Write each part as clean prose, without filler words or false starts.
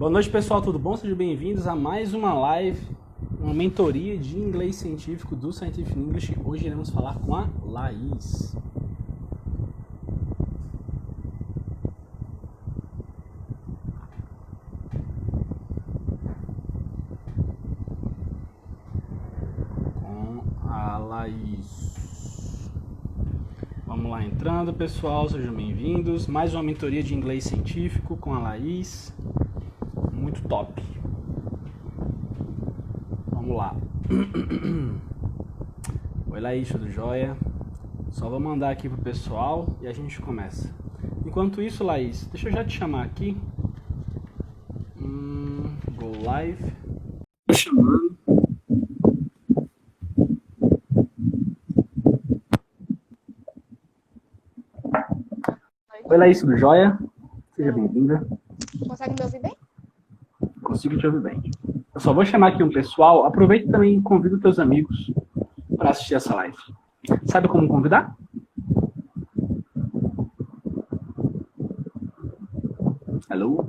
Boa noite, pessoal, tudo bom? Sejam bem-vindos a mais uma live, uma mentoria de inglês científico do Scientific English. Hoje iremos falar com a Laís. Vamos lá entrando, pessoal, sejam bem-vindos. Mais uma mentoria de inglês científico com a Laís. Muito top. Vamos lá. Oi, Laís, tudo jóia? Só vou mandar aqui pro pessoal e a gente começa. Enquanto isso, Laís, deixa eu já te chamar aqui. Go live. Tô chamando. Oi, Laís, tudo jóia? Seja bem-vinda. Consegue me ouvir bem? Consigo te ouvir bem. Eu só vou chamar aqui um pessoal. Aproveita e também convida os teus amigos para assistir essa live. Sabe como convidar? Alô?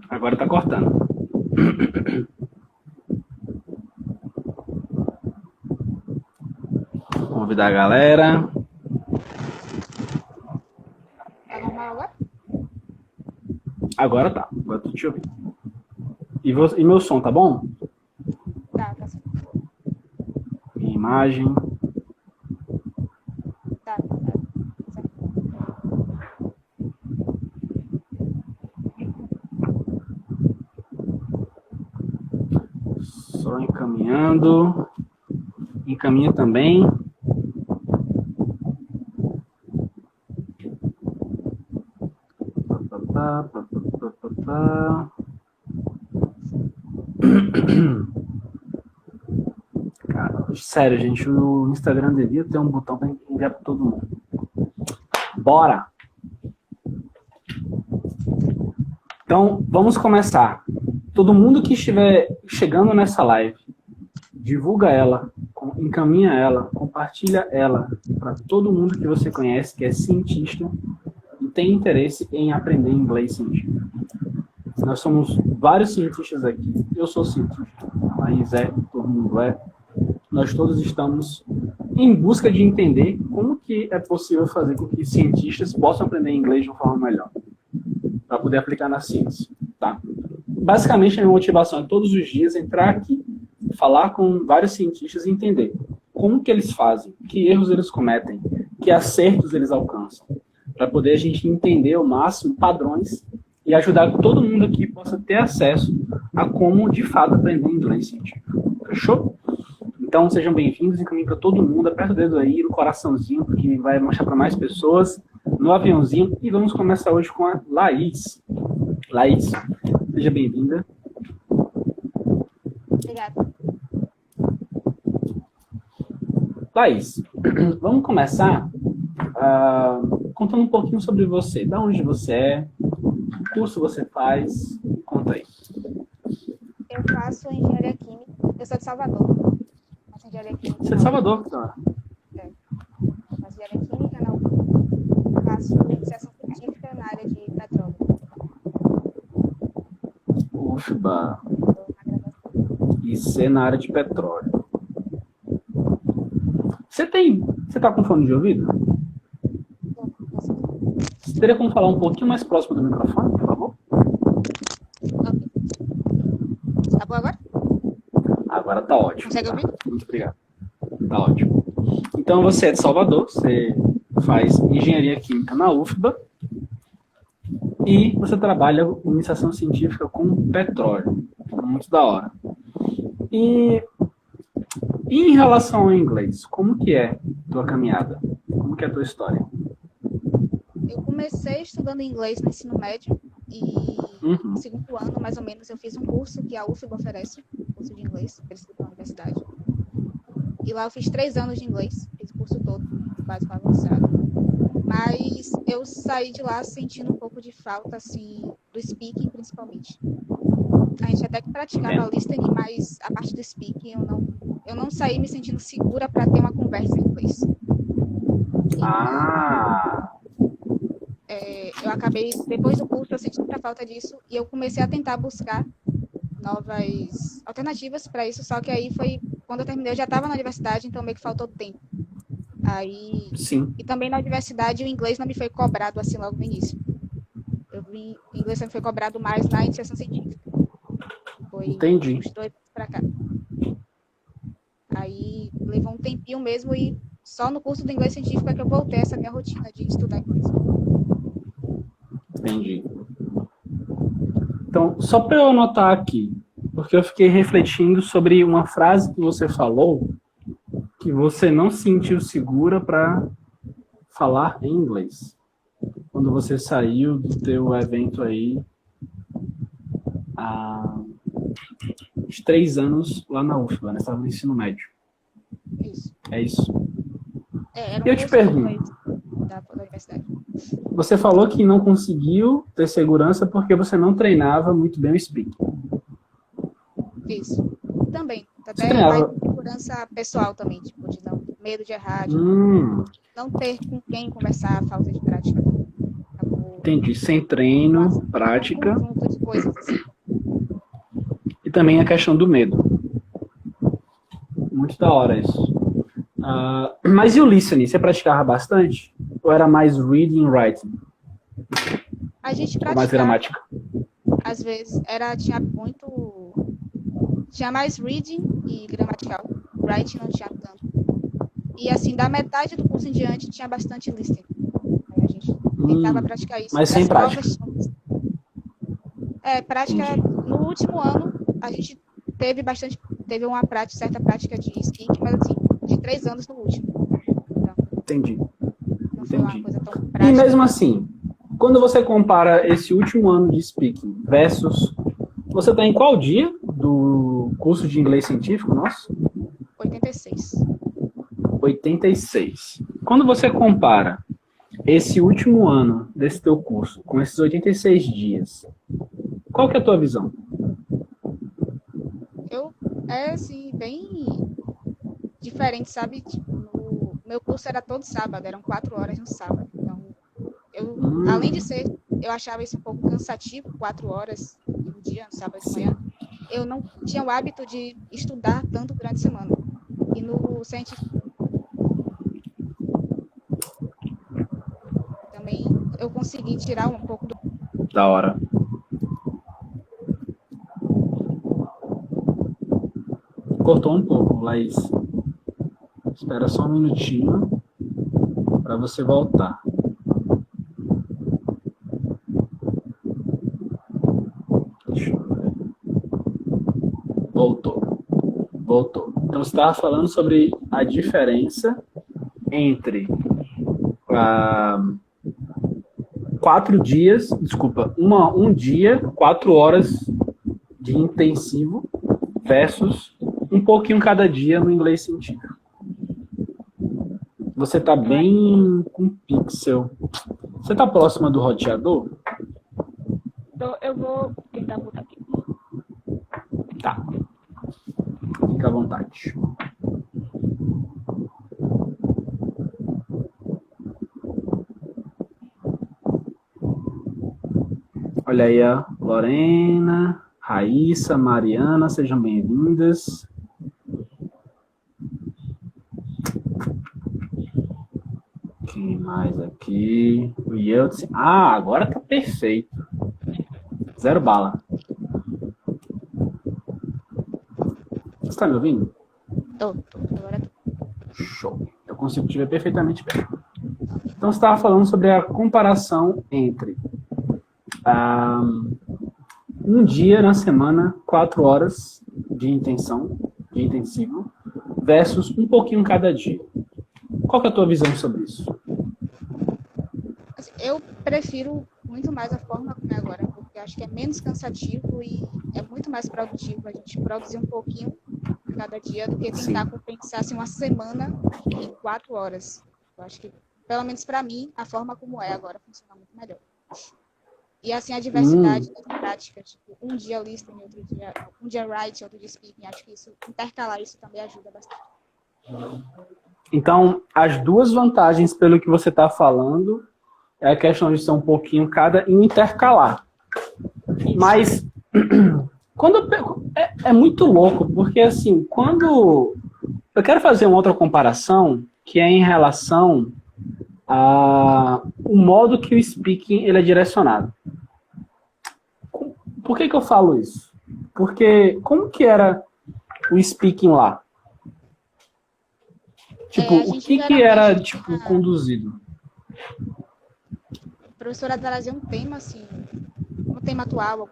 Agora tá cortando. Convidar a galera. Tá normal agora? Agora tá. Agora tô te ouvindo. E meu som, tá bom? Tá certo. Minha imagem. Tá certo. Só encaminhando. Encaminha também. Cara, sério, gente, o Instagram devia ter um botão para enviar para todo mundo. Bora! Então, vamos começar. Todo mundo que estiver chegando nessa live, divulga ela, encaminha ela, compartilha ela para todo mundo que você conhece, que é cientista e tem interesse em aprender inglês científico. Nós somos vários cientistas aqui. Eu sou cientista, a Laís é, todo mundo é. Nós todos estamos em busca de entender como que é possível fazer com que cientistas possam aprender inglês de uma forma melhor, para poder aplicar na ciência, tá? Basicamente, a minha motivação é todos os dias entrar aqui, falar com vários cientistas e entender como que eles fazem, que erros eles cometem, que acertos eles alcançam, para poder a gente entender ao máximo padrões e ajudar que todo mundo aqui possa ter acesso a como, de fato, aprender inglês científico. Fechou? Então, sejam bem-vindos, encaminhem para todo mundo, aperta o dedo aí no coraçãozinho, porque vai mostrar para mais pessoas, no aviãozinho, e vamos começar hoje com a Laís. Laís, seja bem-vinda. Obrigada. Laís, vamos começar contando um pouquinho sobre você. Da onde você é, que curso você faz, conta aí. Eu faço engenharia química. Eu sou de Salvador. Faço engenharia química. Você é de Salvador, então? É. Eu faço engenharia química na UFBA. Faço iniciação científica na área de petróleo. UFBA. E C na área de petróleo. Você tá com fone de ouvido? Você teria como falar um pouquinho mais próximo do microfone, por favor? Ok. Tá bom agora? Agora tá ótimo. Consegue ouvir? Muito obrigado. Tá ótimo. Então você é de Salvador, você faz engenharia química na UFBA e você trabalha em iniciação científica com petróleo. Muito da hora. E em relação ao inglês, como que é a tua caminhada? Como que é a tua história? Eu comecei estudando inglês no ensino médio e no segundo ano, mais ou menos, eu fiz um curso que a UFBA oferece, um curso de inglês, oferecido pela universidade. E lá eu fiz 3 anos de inglês, fiz o curso todo, básico avançado. Mas eu saí de lá sentindo um pouco de falta, assim, do speaking, principalmente. A gente até que praticava listening, mas a parte do speaking eu não saí me sentindo segura para ter uma conversa em inglês. Ah! eu acabei, depois do curso, eu senti muita falta disso e eu comecei a tentar buscar novas alternativas para isso, só que aí foi, quando eu terminei, eu já estava na universidade, então meio que faltou tempo. Aí, Sim, e também na universidade o inglês não me foi cobrado assim logo no início. O inglês sempre foi cobrado mais na iniciação científica. Foi entendi. uns 2 anos para cá. Aí levou um tempinho mesmo e só no curso do inglês científico é que eu voltei a essa minha rotina de estudar inglês. Entendi. Então, só para eu anotar aqui, porque eu fiquei refletindo sobre uma frase que você falou, que você não se sentiu segura para falar em inglês. Quando você saiu do teu evento aí há uns 3 anos lá na UFBA, né? Estava no ensino médio. Isso. É isso? Era um Eu te curso de pergunto, inglês da universidade. você falou que não conseguiu ter segurança porque você não treinava muito bem o speaking. Isso. Também. Você Até vai treinava? de segurança pessoal também, tipo, de não medo de errar, de Hum, não ter com quem conversar, falta de prática. Acabou entendi. Sem treino, é um prática conjunto de coisas assim. e também a questão do medo. Muito da hora isso. Mas e o listening? Você praticava bastante? Ou era mais reading and writing? A gente Ou mais praticava, gramática? às vezes, tinha mais reading e gramatical. Writing não tinha tanto. E assim, da metade do curso em diante tinha bastante listening. Aí a gente tentava praticar isso. Mas E sem as prática. provas tinham. Prática, Entendi. no último ano, a gente teve uma prática, certa prática de speaking, mas assim, de 3 anos no último. Então, Entendi. não foi uma Entendi. coisa tão E prática. mesmo assim, quando você compara esse último ano de speaking versus... Você está em qual dia do curso de inglês científico, nosso? 86. 86. Quando você compara esse último ano desse teu curso com esses 86 dias, qual que é a tua visão? Assim, bem diferente, sabe? Tipo, meu curso era todo sábado, eram 4 horas no sábado. Então, além de ser, eu achava isso um pouco cansativo, 4 horas no dia, no sábado de manhã. Eu não tinha o hábito de estudar tanto durante a semana. E no científico também eu consegui tirar um pouco do. Da hora. Cortou um pouco, Laís. Espera só um minutinho para você voltar. Deixa eu ver. Voltou. Então você estava falando sobre a diferença entre 4 dias, desculpa, um dia, 4 horas de intensivo versus um pouquinho cada dia no inglês científico. Você tá bem com pixel. Você tá próxima do roteador? Então, eu vou tentar botar aqui. Tá. Fica à vontade. Olha aí a Lorena, Raíssa, Mariana, sejam bem-vindas. Quem mais aqui? O Yeltsin. Agora tá perfeito. 0 bala. Você tá me ouvindo? Tô. Agora tô. Show. Eu consigo te ver perfeitamente bem. Então, você estava falando sobre a comparação entre um dia na semana, 4 horas de intensivo, versus um pouquinho cada dia. Qual que é a tua visão sobre isso? Eu prefiro muito mais a forma como é agora, porque acho que é menos cansativo e é muito mais produtivo a gente produzir um pouquinho cada dia do que tentar compensar assim, uma semana em 4 horas. Eu acho que, pelo menos para mim, a forma como é agora funciona muito melhor. E assim, a diversidade das práticas, tipo, um dia listening, um dia writing, outro dia speaking, acho que isso, intercalar isso também ajuda bastante. Então, as duas vantagens, pelo que você está falando, é a questão de ser um pouquinho cada e intercalar. Mas quando é muito louco, porque assim, quando eu quero fazer uma outra comparação, que é em relação a o modo que o speaking ele é direcionado. Por que eu falo isso? Porque como que era o speaking lá? Tipo, o que era tipo conduzido? A professora trazia um tema assim, um tema atual,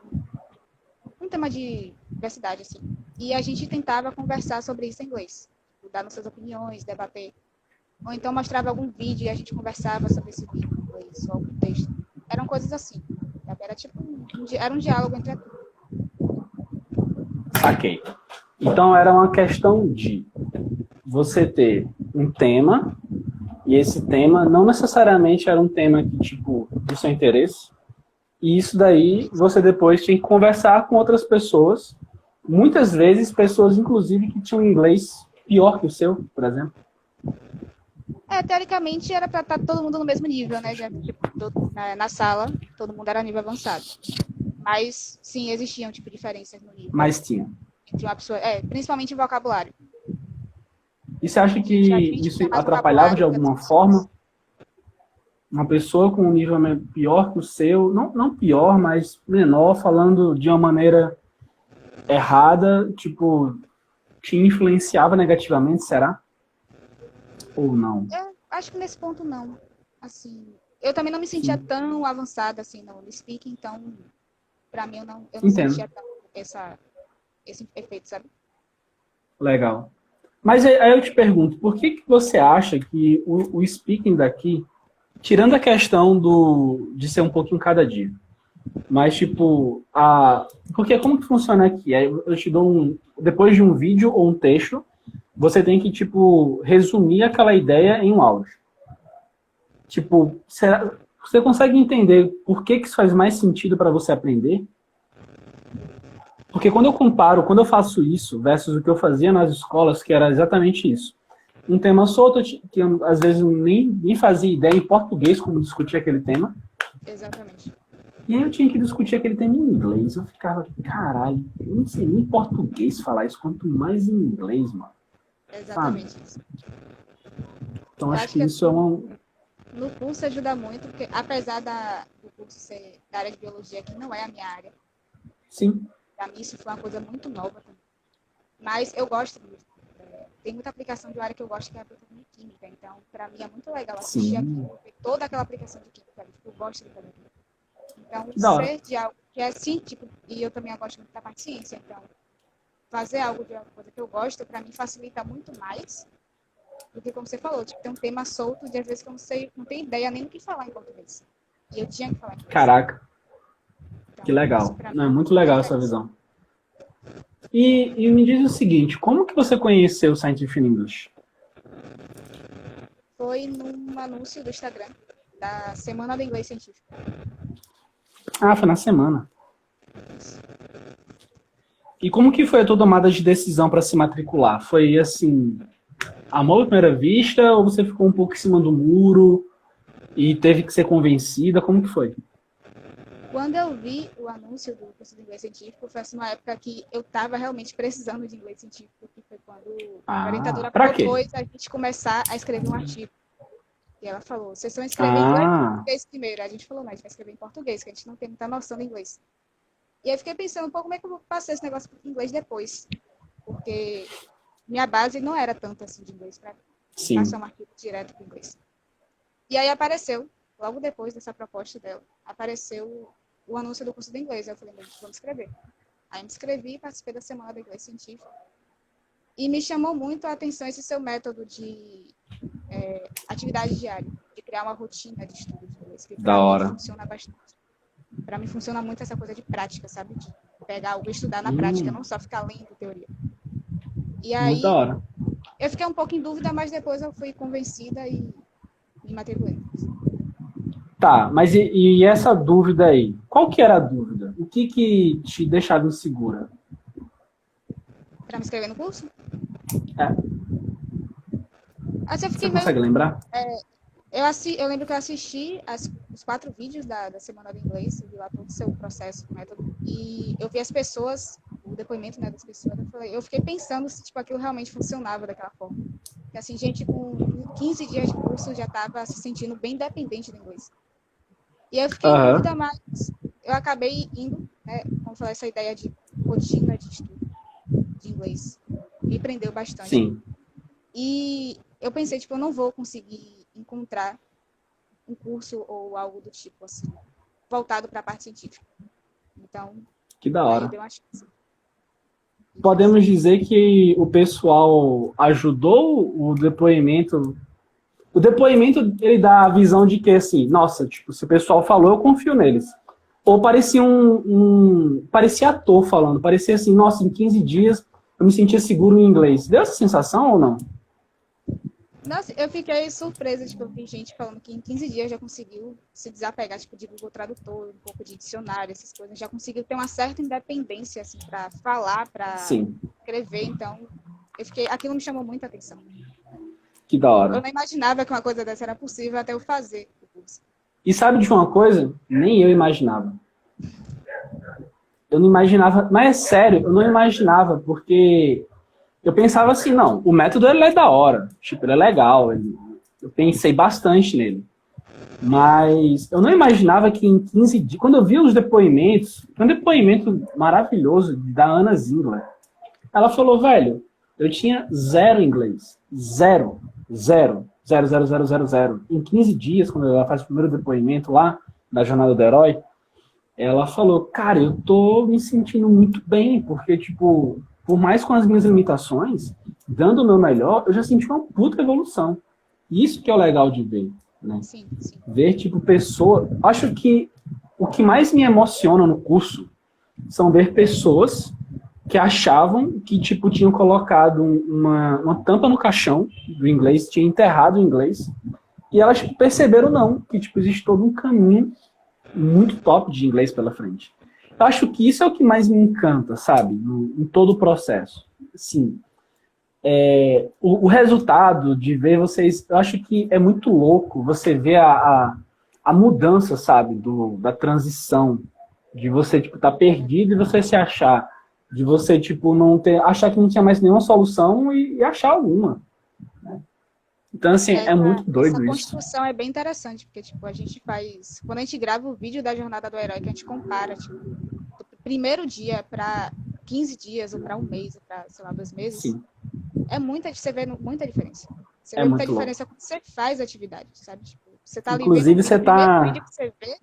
um tema de diversidade assim. E a gente tentava conversar sobre isso em inglês, dar nossas opiniões, debater. Ou então mostrava algum vídeo e a gente conversava sobre esse vídeo em inglês, ou algum texto. Eram coisas assim. Era tipo era um diálogo entre Saquei. Então era uma questão de você ter um tema, e esse tema não necessariamente era um tema que, tipo, do seu interesse, e isso daí você depois tinha que conversar com outras pessoas, muitas vezes pessoas, inclusive, que tinham inglês pior que o seu, por exemplo. Teoricamente era para estar todo mundo no mesmo nível, né? Já, tipo, na sala, todo mundo era nível avançado. Mas, sim, existiam, tipo, diferenças no nível. Mas tinha. Entre uma pessoa, principalmente em vocabulário. E você acha que isso atrapalhava de alguma forma? Uma pessoa com um nível pior que o seu, não pior, mas menor, falando de uma maneira errada, tipo, te influenciava negativamente, será? Ou não? Eu acho que nesse ponto não. Assim, eu também não me sentia tão avançada assim no speaking, então, pra mim, eu não sentia tanto esse efeito, sabe? Legal. Mas aí eu te pergunto, por que você acha que o speaking daqui, tirando a questão de ser um pouquinho cada dia, mas tipo, porque como que funciona aqui? Eu te dou depois de um vídeo ou um texto, você tem que, tipo, resumir aquela ideia em um áudio. Tipo, você consegue entender por que isso faz mais sentido para você aprender? Porque quando eu faço isso versus o que eu fazia nas escolas, que era exatamente isso. Um tema solto, que eu, às vezes, nem fazia ideia em português como discutir aquele tema. Exatamente. E aí eu tinha que discutir aquele tema em inglês. Eu ficava, caralho, eu não sei nem em português falar isso, quanto mais em inglês, mano. Exatamente isso. Então acho que isso é uma... No curso ajuda muito, porque apesar do curso ser da área de biologia, que não é a minha área. Sim. Pra mim isso foi uma coisa muito nova também. Mas eu gosto muito. Tem muita aplicação de uma área que eu gosto, que é a aplicação de química. Então, pra mim é muito legal assistir aquilo, ver toda aquela aplicação de química. Eu gosto de fazer aquilo. Então, ser de algo que é científico, e eu também gosto muito da parte de ciência, então, fazer algo de uma coisa que eu gosto, pra mim, facilita muito mais do que, como você falou, tipo, tem um tema solto de às vezes que eu não tenho ideia nem do que falar em português. E eu tinha que falar em português. Caraca. Então, que legal. Não, é muito legal essa visão. E me diz o seguinte, como que você conheceu o Scientific English? Foi num anúncio do Instagram, da Semana do Inglês Científico. Ah, foi na semana. E como que foi a tua tomada de decisão para se matricular? Foi assim, amor à primeira vista, ou você ficou um pouco em cima do muro e teve que ser convencida? Como que foi? Quando eu vi o anúncio do curso de inglês científico, foi assim, uma época que eu estava realmente precisando de inglês científico, que foi quando a orientadora propôs a gente começar a escrever um artigo. E ela falou, vocês vão escrever em inglês ou em português primeiro? A gente falou, não, a gente vai escrever em português, que a gente não tem muita noção de inglês. E aí fiquei pensando, pô, como é que eu vou passar esse negócio para inglês depois? Porque minha base não era tanto assim de inglês para passar um artigo direto para inglês. E aí apareceu, logo depois dessa proposta dela, apareceu o anúncio do curso de inglês. Eu falei, vamos escrever. Aí me inscrevi e participei da Semana do Inglês Científico. E me chamou muito a atenção esse seu método de atividade diária, de criar uma rotina de estudo de inglês, que para mim funciona bastante. Para mim funciona muito essa coisa de prática, sabe? De pegar algo e estudar na prática, não só ficar lendo teoria. E aí, eu fiquei um pouco em dúvida, mas depois eu fui convencida e me matriculei. Tá, mas e essa dúvida aí? Qual que era a dúvida? O que te deixava insegura? Pra me inscrever no curso? É. Assim, Você consegue lembrar? Eu lembro que eu assisti os 4 vídeos da Semana do Inglês, eu vi lá todo o seu processo, o método, e eu vi as pessoas, o depoimento, né, das pessoas, eu fiquei pensando se tipo, aquilo realmente funcionava daquela forma. Porque, assim, gente com 15 dias de curso já estava se sentindo bem dependente do inglês. E eu fiquei em dúvida, mas eu acabei indo, né, como falar, essa ideia de rotina de estudo de inglês me prendeu bastante. Sim. E eu pensei, tipo, eu não vou conseguir encontrar um curso ou algo do tipo, assim, voltado para a parte científica. Então, que da hora. aí deu uma chance. Podemos dizer que o pessoal ajudou o depoimento. O depoimento, ele dá a visão de que, assim, nossa, tipo, se o pessoal falou, eu confio neles. Ou parecia parecia ator falando, parecia assim, nossa, em 15 dias eu me sentia seguro em inglês. Deu essa sensação ou não? Nossa, eu fiquei surpresa, tipo, eu vi gente falando que em 15 dias já conseguiu se desapegar, tipo, de Google Tradutor, um pouco de dicionário, essas coisas, já conseguiu ter uma certa independência, assim, para falar, para escrever, então, aquilo me chamou muita atenção. Que da hora. Eu não imaginava que uma coisa dessa era possível até eu fazer o curso. E sabe de uma coisa? Nem eu imaginava. Eu não imaginava, mas é sério, eu não imaginava, porque eu pensava assim, não, o método ele é da hora, tipo, ele é legal, eu pensei bastante nele. Mas eu não imaginava que em 15 dias, quando eu vi os depoimentos, um depoimento maravilhoso da Ana Zingler, ela falou, velho, eu tinha 0 inglês, 0, 0, 0, 0, 0, 0, 0. Em 15 dias, quando ela faz o primeiro depoimento lá, da Jornada do Herói, ela falou, cara, eu tô me sentindo muito bem, porque, tipo, por mais com as minhas limitações, dando o meu melhor, eu já senti uma puta evolução. Isso que é o legal de ver, né? Sim, sim. Ver, tipo, pessoa... Acho que o que mais me emociona no curso são ver pessoas que achavam que, tipo, tinham colocado uma tampa no caixão do inglês, tinha enterrado o inglês, e elas tipo, perceberam não, que, tipo, existe todo um caminho muito top de inglês pela frente. Eu acho que isso é o que mais me encanta, sabe? Em todo o processo. Assim, o resultado de ver vocês... Eu acho que é muito louco você ver a mudança, sabe? Da transição. De você, tipo, tá perdido e você se achar. De você, tipo, achar que não tinha mais nenhuma solução e achar alguma. Né? Então, assim, é muito doido essa isso. construção é bem interessante, porque, tipo, a gente faz... Quando a gente grava o vídeo da Jornada do Herói, que a gente compara, tipo, do primeiro dia para 15 dias, ou para um mês, ou para, sei lá, 2 meses, Sim. Você vê muita diferença. Você É vê muita muito diferença louco. quando você faz a atividade, sabe? Tipo, você tá ali Inclusive, vendo você o primeiro tá... vídeo que você vê,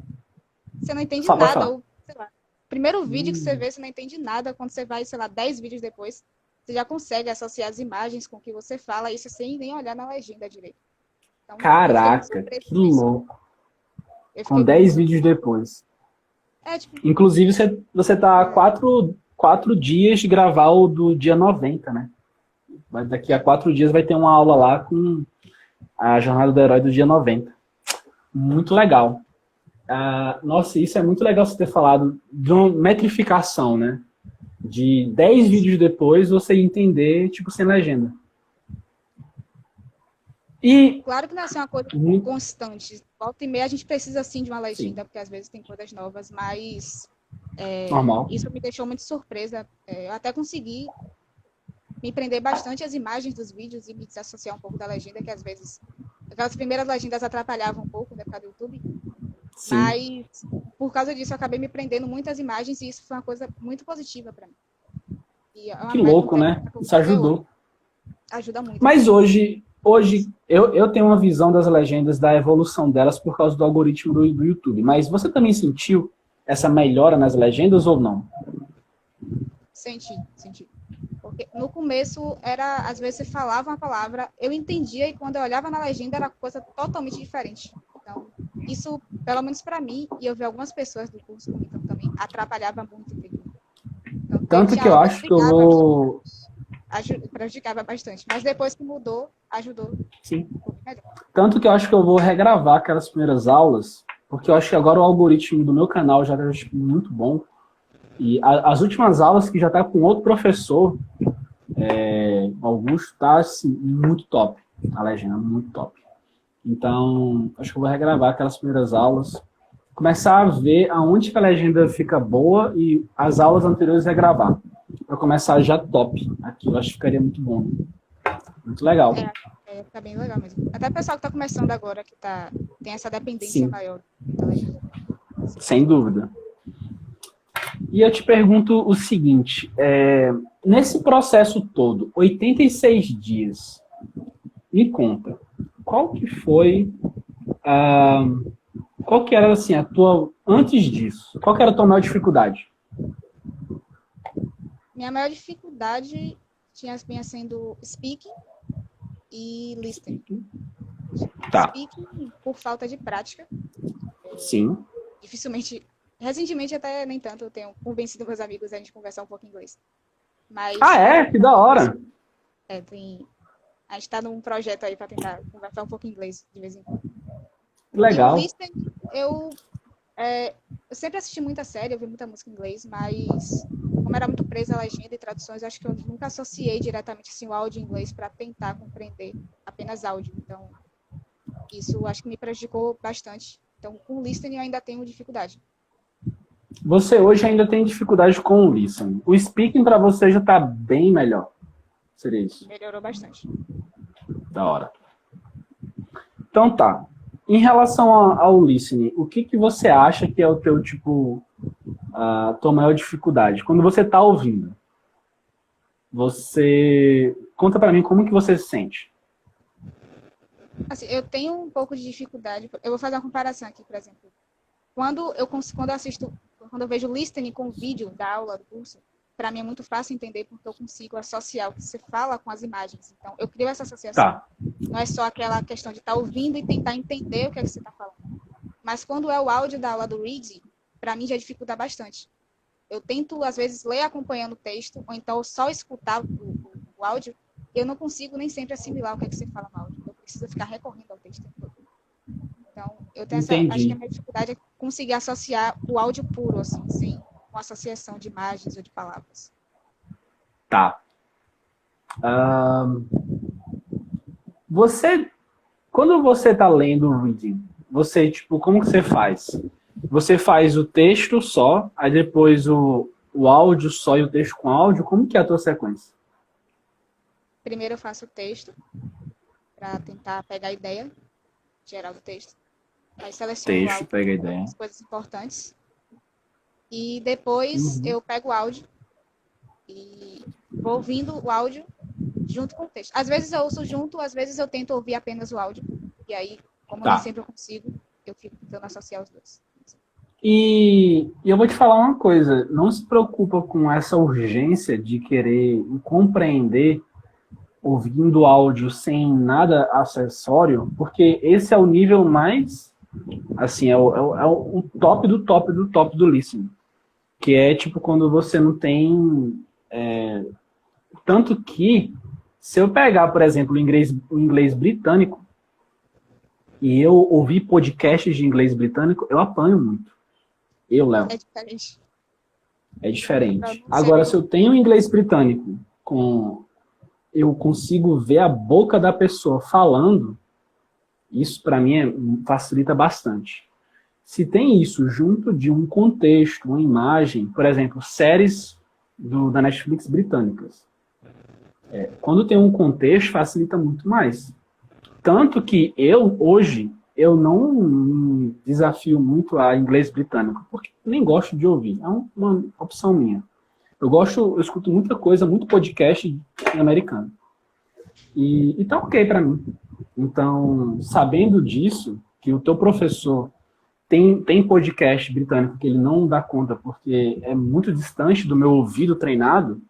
você não entende Só pode nada, falar. ou, sei lá, primeiro vídeo que você vê, você não entende nada, quando você vai, sei lá, 10 vídeos depois, você já consegue associar as imagens com o que você fala, isso sem nem olhar na legenda direito. Então, Caraca, que louco. Com 10 vídeos depois. Tipo, Inclusive, você tá a 4 dias de gravar o do dia 90, né? Daqui a 4 dias vai ter uma aula lá com a Jornada do Herói do dia 90. Muito legal. Nossa, isso é muito legal você ter falado de uma metrificação, né? De 10 vídeos depois você entender, tipo, sem legenda. E... Claro que não é assim uma coisa constante. Volta e meia a gente precisa, sim, de uma legenda, porque às vezes tem coisas novas, mas normal. Isso me deixou muito surpresa. Eu até consegui me prender bastante às imagens dos vídeos e me desassociar um pouco da legenda, que às vezes aquelas primeiras legendas atrapalhavam um pouco, né, por causa do YouTube. Sim. Mas por causa disso eu acabei me prendendo muito às imagens e isso foi uma coisa muito positiva para mim. Que louco, né? Isso ajudou. Ajuda muito. Mas hoje eu tenho uma visão das legendas, da evolução delas por causa do algoritmo do YouTube. Mas você também sentiu essa melhora nas legendas ou não? Senti. Porque no começo às vezes você falava uma palavra, eu entendia e quando eu olhava na legenda era coisa totalmente diferente. Então, isso, pelo menos para mim, e eu vi algumas pessoas do curso comentando também, atrapalhava muito. Então, tanto que eu acho que eu vou... Prejudicava bastante. Mas depois que mudou, ajudou. Sim. Tanto que eu acho que eu vou regravar aquelas primeiras aulas, porque eu acho que agora o algoritmo do meu canal já está muito bom. E as últimas aulas que já está com outro professor, Augusto, tá assim, muito top. A legenda muito top. Então, acho que eu vou regravar aquelas primeiras aulas, começar a ver aonde que a legenda fica boa e as aulas anteriores regravar. Para começar já top. Aquilo acho que ficaria muito bom. Muito legal. Tá bem legal mesmo. Até o pessoal que tá começando agora, tem essa dependência Sim, maior da legenda. sem dúvida. E eu te pergunto o seguinte, nesse processo todo, 86 dias, me conta, qual que foi qual que era assim a tua antes disso? Qual que era a tua maior dificuldade? Minha maior dificuldade vinha sendo speaking e listening. Tá. Speaking por falta de prática. Sim. Dificilmente, recentemente até nem tanto, eu tenho convencido meus amigos a gente conversar um pouco em inglês. Mas, Que da hora! a gente tá num projeto aí para tentar conversar um pouco em inglês de vez em quando. Legal. E o listening, eu sempre assisti muita série, eu vi muita música em inglês, mas como era muito presa a legenda e traduções, eu acho que eu nunca associei diretamente assim, o áudio em inglês para tentar compreender apenas áudio. Então, isso acho que me prejudicou bastante. Então, com o listening eu ainda tenho dificuldade. Você hoje ainda tem dificuldade com o listening. O speaking para você já está bem melhor. Seria isso? Melhorou bastante. Da hora. Então tá. Em relação ao listening, o que você acha que é o teu tipo, a tua maior dificuldade? Quando você está ouvindo, você conta para mim como que você se sente. Assim, eu tenho um pouco de dificuldade. Eu vou fazer uma comparação aqui, por exemplo. Quando eu vejo listening com vídeo da aula do curso, para mim é muito fácil entender porque eu consigo associar o que você fala com as imagens. Então, eu crio essa associação. Tá. Não é só aquela questão de estar ouvindo e tentar entender o que é que você está falando. Mas quando é o áudio da aula do reading, para mim já dificulta bastante. Eu tento, às vezes, ler acompanhando o texto, ou então só escutar o áudio, e eu não consigo nem sempre assimilar o que é que você fala no áudio. Eu preciso ficar recorrendo ao texto. Então, eu tenho acho que a minha dificuldade é conseguir associar o áudio puro, assim, sem uma associação de imagens ou de palavras. Tá. Quando você está lendo o reading, você, tipo, como que você faz? Você faz o texto só, aí depois o áudio só e o texto com áudio? Como que é a tua sequência? Primeiro eu faço o texto, para tentar pegar a ideia geral do texto. Aí seleciono as coisas importantes. E depois eu pego o áudio e vou ouvindo o áudio junto com o texto. Às vezes eu ouço junto, às vezes eu tento ouvir apenas o áudio. E aí, como nem sempre eu consigo, eu fico tentando associar os dois. E eu vou te falar uma coisa. Não se preocupa com essa urgência de querer compreender ouvindo o áudio sem nada acessório, porque esse é o nível mais, assim, é o top do top do top do listening. Que é tipo quando você não tem... tanto que, se eu pegar, por exemplo, o inglês britânico, e eu ouvir podcasts de inglês britânico, eu apanho muito. Léo. É diferente. É diferente. Agora, se eu tenho inglês britânico, eu consigo ver a boca da pessoa falando, isso para mim facilita bastante. Se tem isso junto de um contexto, uma imagem, por exemplo, séries da Netflix britânicas. Quando tem um contexto, facilita muito mais. Tanto que hoje, eu não me desafio muito a inglês britânico, porque nem gosto de ouvir. É uma opção minha. Eu escuto muita coisa, muito podcast em americano. E tá ok para mim. Então, sabendo disso, que o teu professor tem podcast britânico que ele não dá conta porque é muito distante do meu ouvido treinado,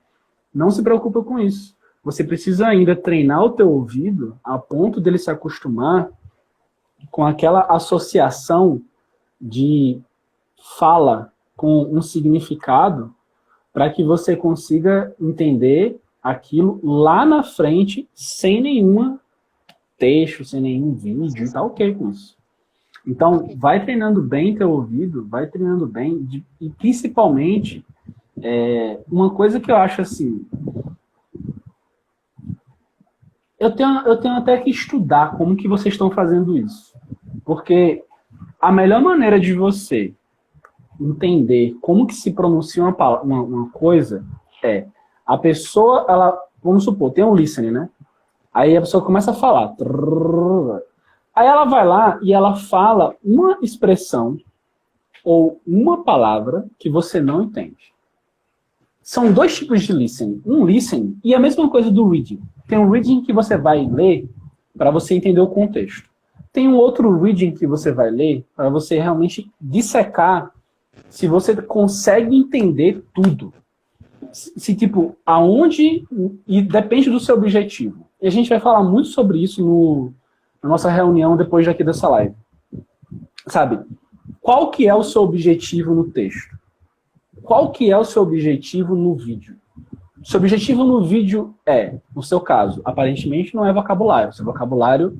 não se preocupa com isso. Você precisa ainda treinar o teu ouvido a ponto dele se acostumar com aquela associação de fala com um significado para que você consiga entender aquilo lá na frente sem nenhum texto, sem nenhum vídeo, e tá ok com isso. Então, vai treinando bem teu ouvido, vai treinando bem, e principalmente, uma coisa que eu acho assim, eu tenho até que estudar como que vocês estão fazendo isso. Porque a melhor maneira de você entender como que se pronuncia uma coisa é a pessoa, ela, vamos supor, tem um listening, né? Aí a pessoa começa a falar. Aí ela vai lá e ela fala uma expressão ou uma palavra que você não entende. São dois tipos de listening. Um listening e a mesma coisa do reading. Tem um reading que você vai ler para você entender o contexto. Tem um outro reading que você vai ler para você realmente dissecar se você consegue entender tudo. Se tipo, aonde... E depende do seu objetivo. E a gente vai falar muito sobre isso na nossa reunião depois daqui dessa live. Sabe? Qual que é o seu objetivo no texto? Qual que é o seu objetivo no vídeo? O seu objetivo no vídeo é, no seu caso, aparentemente não é vocabulário. Seu vocabulário,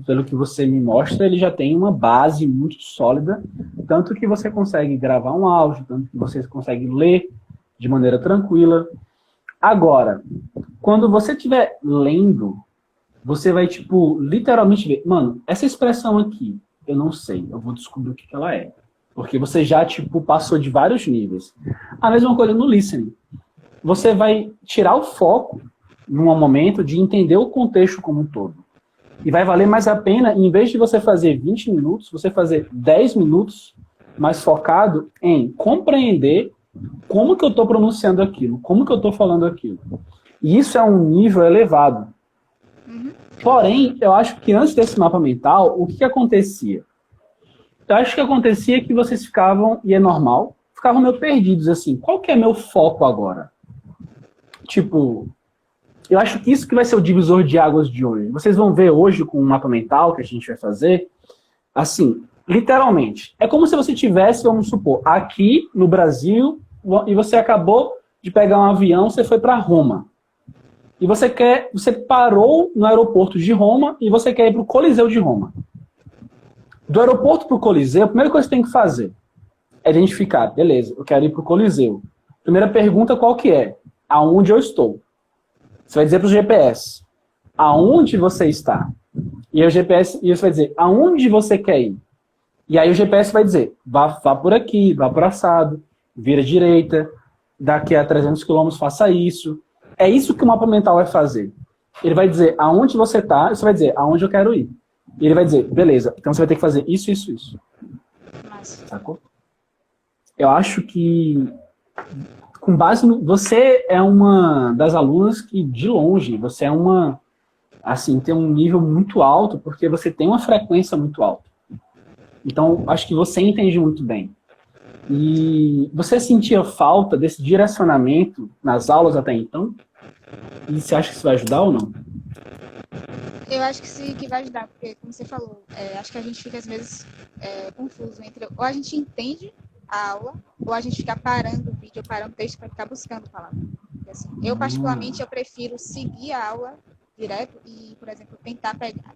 pelo que você me mostra, ele já tem uma base muito sólida, tanto que você consegue gravar um áudio, tanto que você consegue ler de maneira tranquila. Agora, quando você estiver lendo, você vai, tipo, literalmente ver, mano, essa expressão aqui, eu não sei, eu vou descobrir o que ela é. Porque você já, tipo, passou de vários níveis. A mesma coisa no listening. Você vai tirar o foco, num momento, de entender o contexto como um todo. E vai valer mais a pena, em vez de você fazer 20 minutos, você fazer 10 minutos mais focado em compreender como que eu estou pronunciando aquilo, como que eu estou falando aquilo. E isso é um nível elevado. Porém, eu acho que antes desse mapa mental, o que acontecia? Eu acho que acontecia que vocês ficavam, e é normal, ficavam meio perdidos, assim, qual que é meu foco agora? Tipo, eu acho que isso que vai ser o divisor de águas de hoje. Vocês vão ver hoje com o mapa mental que a gente vai fazer, assim, literalmente, é como se você tivesse, vamos supor, aqui no Brasil, e você acabou de pegar um avião, você foi para Roma. E você parou no aeroporto de Roma e você quer ir para o Coliseu de Roma. Do aeroporto para o Coliseu, a primeira coisa que você tem que fazer é identificar, beleza, eu quero ir para o Coliseu. Primeira pergunta, qual que é? Aonde eu estou? Você vai dizer para o GPS, aonde você está? E aí o GPS, e você vai dizer, aonde você quer ir? E aí o GPS vai dizer, vá por aqui, vá por assado, vira à direita, daqui a 300 quilômetros faça isso. É isso que o mapa mental vai fazer. Ele vai dizer aonde você está, e você vai dizer aonde eu quero ir. E ele vai dizer, beleza, então você vai ter que fazer isso, isso, isso. Sacou? Eu acho que, com base no... Você é uma das alunas que, de longe, você é uma... Assim, tem um nível muito alto, porque você tem uma frequência muito alta. Então, acho que você entende muito bem. E você sentia falta desse direcionamento nas aulas até então? E você acha que isso vai ajudar ou não? Eu acho que sim, que vai ajudar, porque, como você falou, acho que a gente fica, às vezes, confuso entre... Ou a gente entende a aula, ou a gente fica parando o vídeo, parando o texto para ficar buscando palavras. Assim, eu, particularmente, eu prefiro seguir a aula direto e, por exemplo, tentar pegar...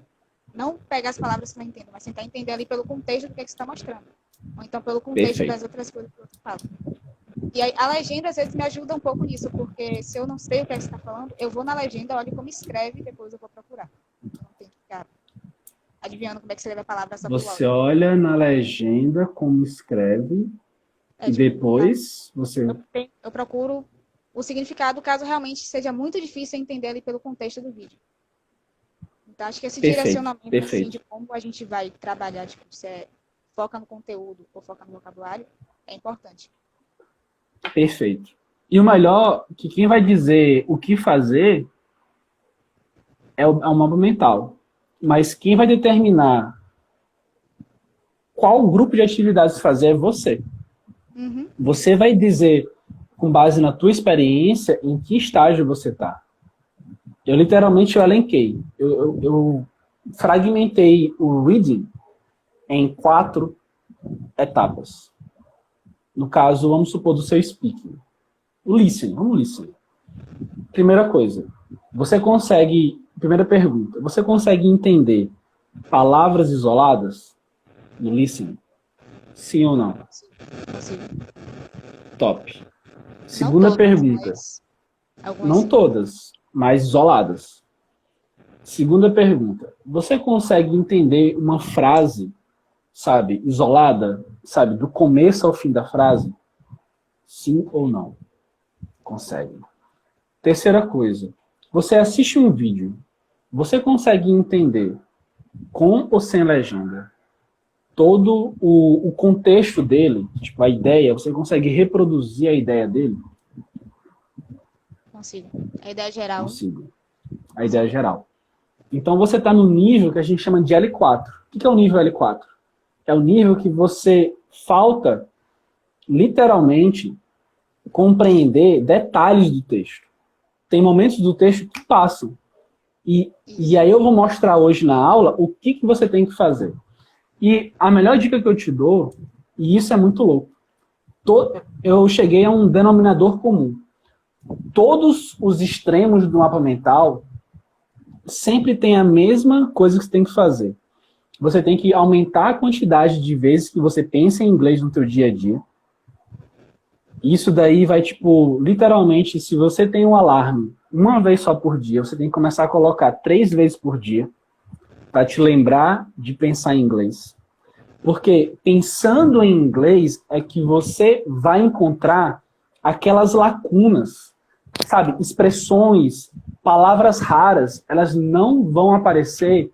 Não pegar as palavras que eu não entendo, mas tentar entender ali pelo contexto do que você está mostrando. Ou então pelo contexto Perfeito. Das outras coisas que você fala. E aí, a legenda, às vezes, me ajuda um pouco nisso, porque se eu não sei o que você está falando, eu vou na legenda, olho como escreve e depois eu vou procurar. Então, tem que ficar adivinhando como é que escreve a palavra. Você olha na legenda como escreve e depois você... Eu procuro o significado, caso realmente seja muito difícil entender ali pelo contexto do vídeo. Então, acho que esse direcionamento assim, de como a gente vai trabalhar, tipo, se foca no conteúdo ou foca no vocabulário, é importante. Perfeito. E o melhor, que quem vai dizer o que fazer é o mapa mental. Mas quem vai determinar qual grupo de atividades fazer é você. Uhum. Você vai dizer, com base na tua experiência, em que estágio você está. Eu literalmente elenquei. Eu fragmentei o reading em 4 etapas. No caso, vamos supor, do seu speaking. O listening, vamos listening. Primeira coisa, primeira pergunta, você consegue entender palavras isoladas no listening? Sim ou não? Sim. Top. Segunda pergunta. Não todas, mas isoladas. Segunda pergunta. Você consegue entender uma frase, sabe, isolada, sabe, do começo ao fim da frase? Sim ou não? Consegue. Terceira coisa. Você assiste um vídeo. Você consegue entender, com ou sem legenda, todo o contexto dele, tipo, a ideia, você consegue reproduzir a ideia dele? Consigo. A ideia geral. Consigo. A ideia geral. Então você está no nível que a gente chama de L4. O que é o nível L4? É o nível que você falta, literalmente, compreender detalhes do texto. Tem momentos do texto que passam. E aí eu vou mostrar hoje na aula o que você tem que fazer. E a melhor dica que eu te dou, e isso é muito louco, eu cheguei a um denominador comum. Todos os extremos do mapa mental sempre tem a mesma coisa que você tem que fazer. Você tem que aumentar a quantidade de vezes que você pensa em inglês no teu dia a dia. Isso daí vai, tipo, literalmente, se você tem um alarme uma vez só por dia, você tem que começar a colocar 3 vezes por dia para te lembrar de pensar em inglês. Porque pensando em inglês é que você vai encontrar aquelas lacunas, sabe? Expressões, palavras raras, elas não vão aparecer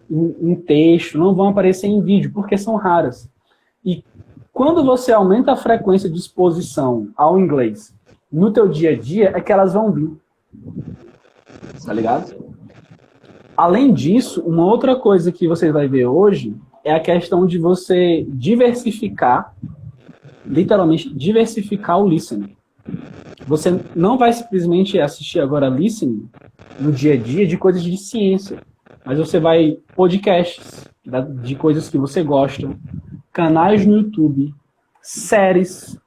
em texto, não vão aparecer em vídeo, porque são raras. E quando você aumenta a frequência de exposição ao inglês no teu dia a dia, é que elas vão vir. Tá ligado? Além disso, uma outra coisa que você vai ver hoje é a questão de você diversificar, literalmente diversificar o listening. Você não vai simplesmente assistir agora listening no dia a dia de coisas de ciência, mas você vai podcasts de coisas que você gosta, canais no YouTube, séries,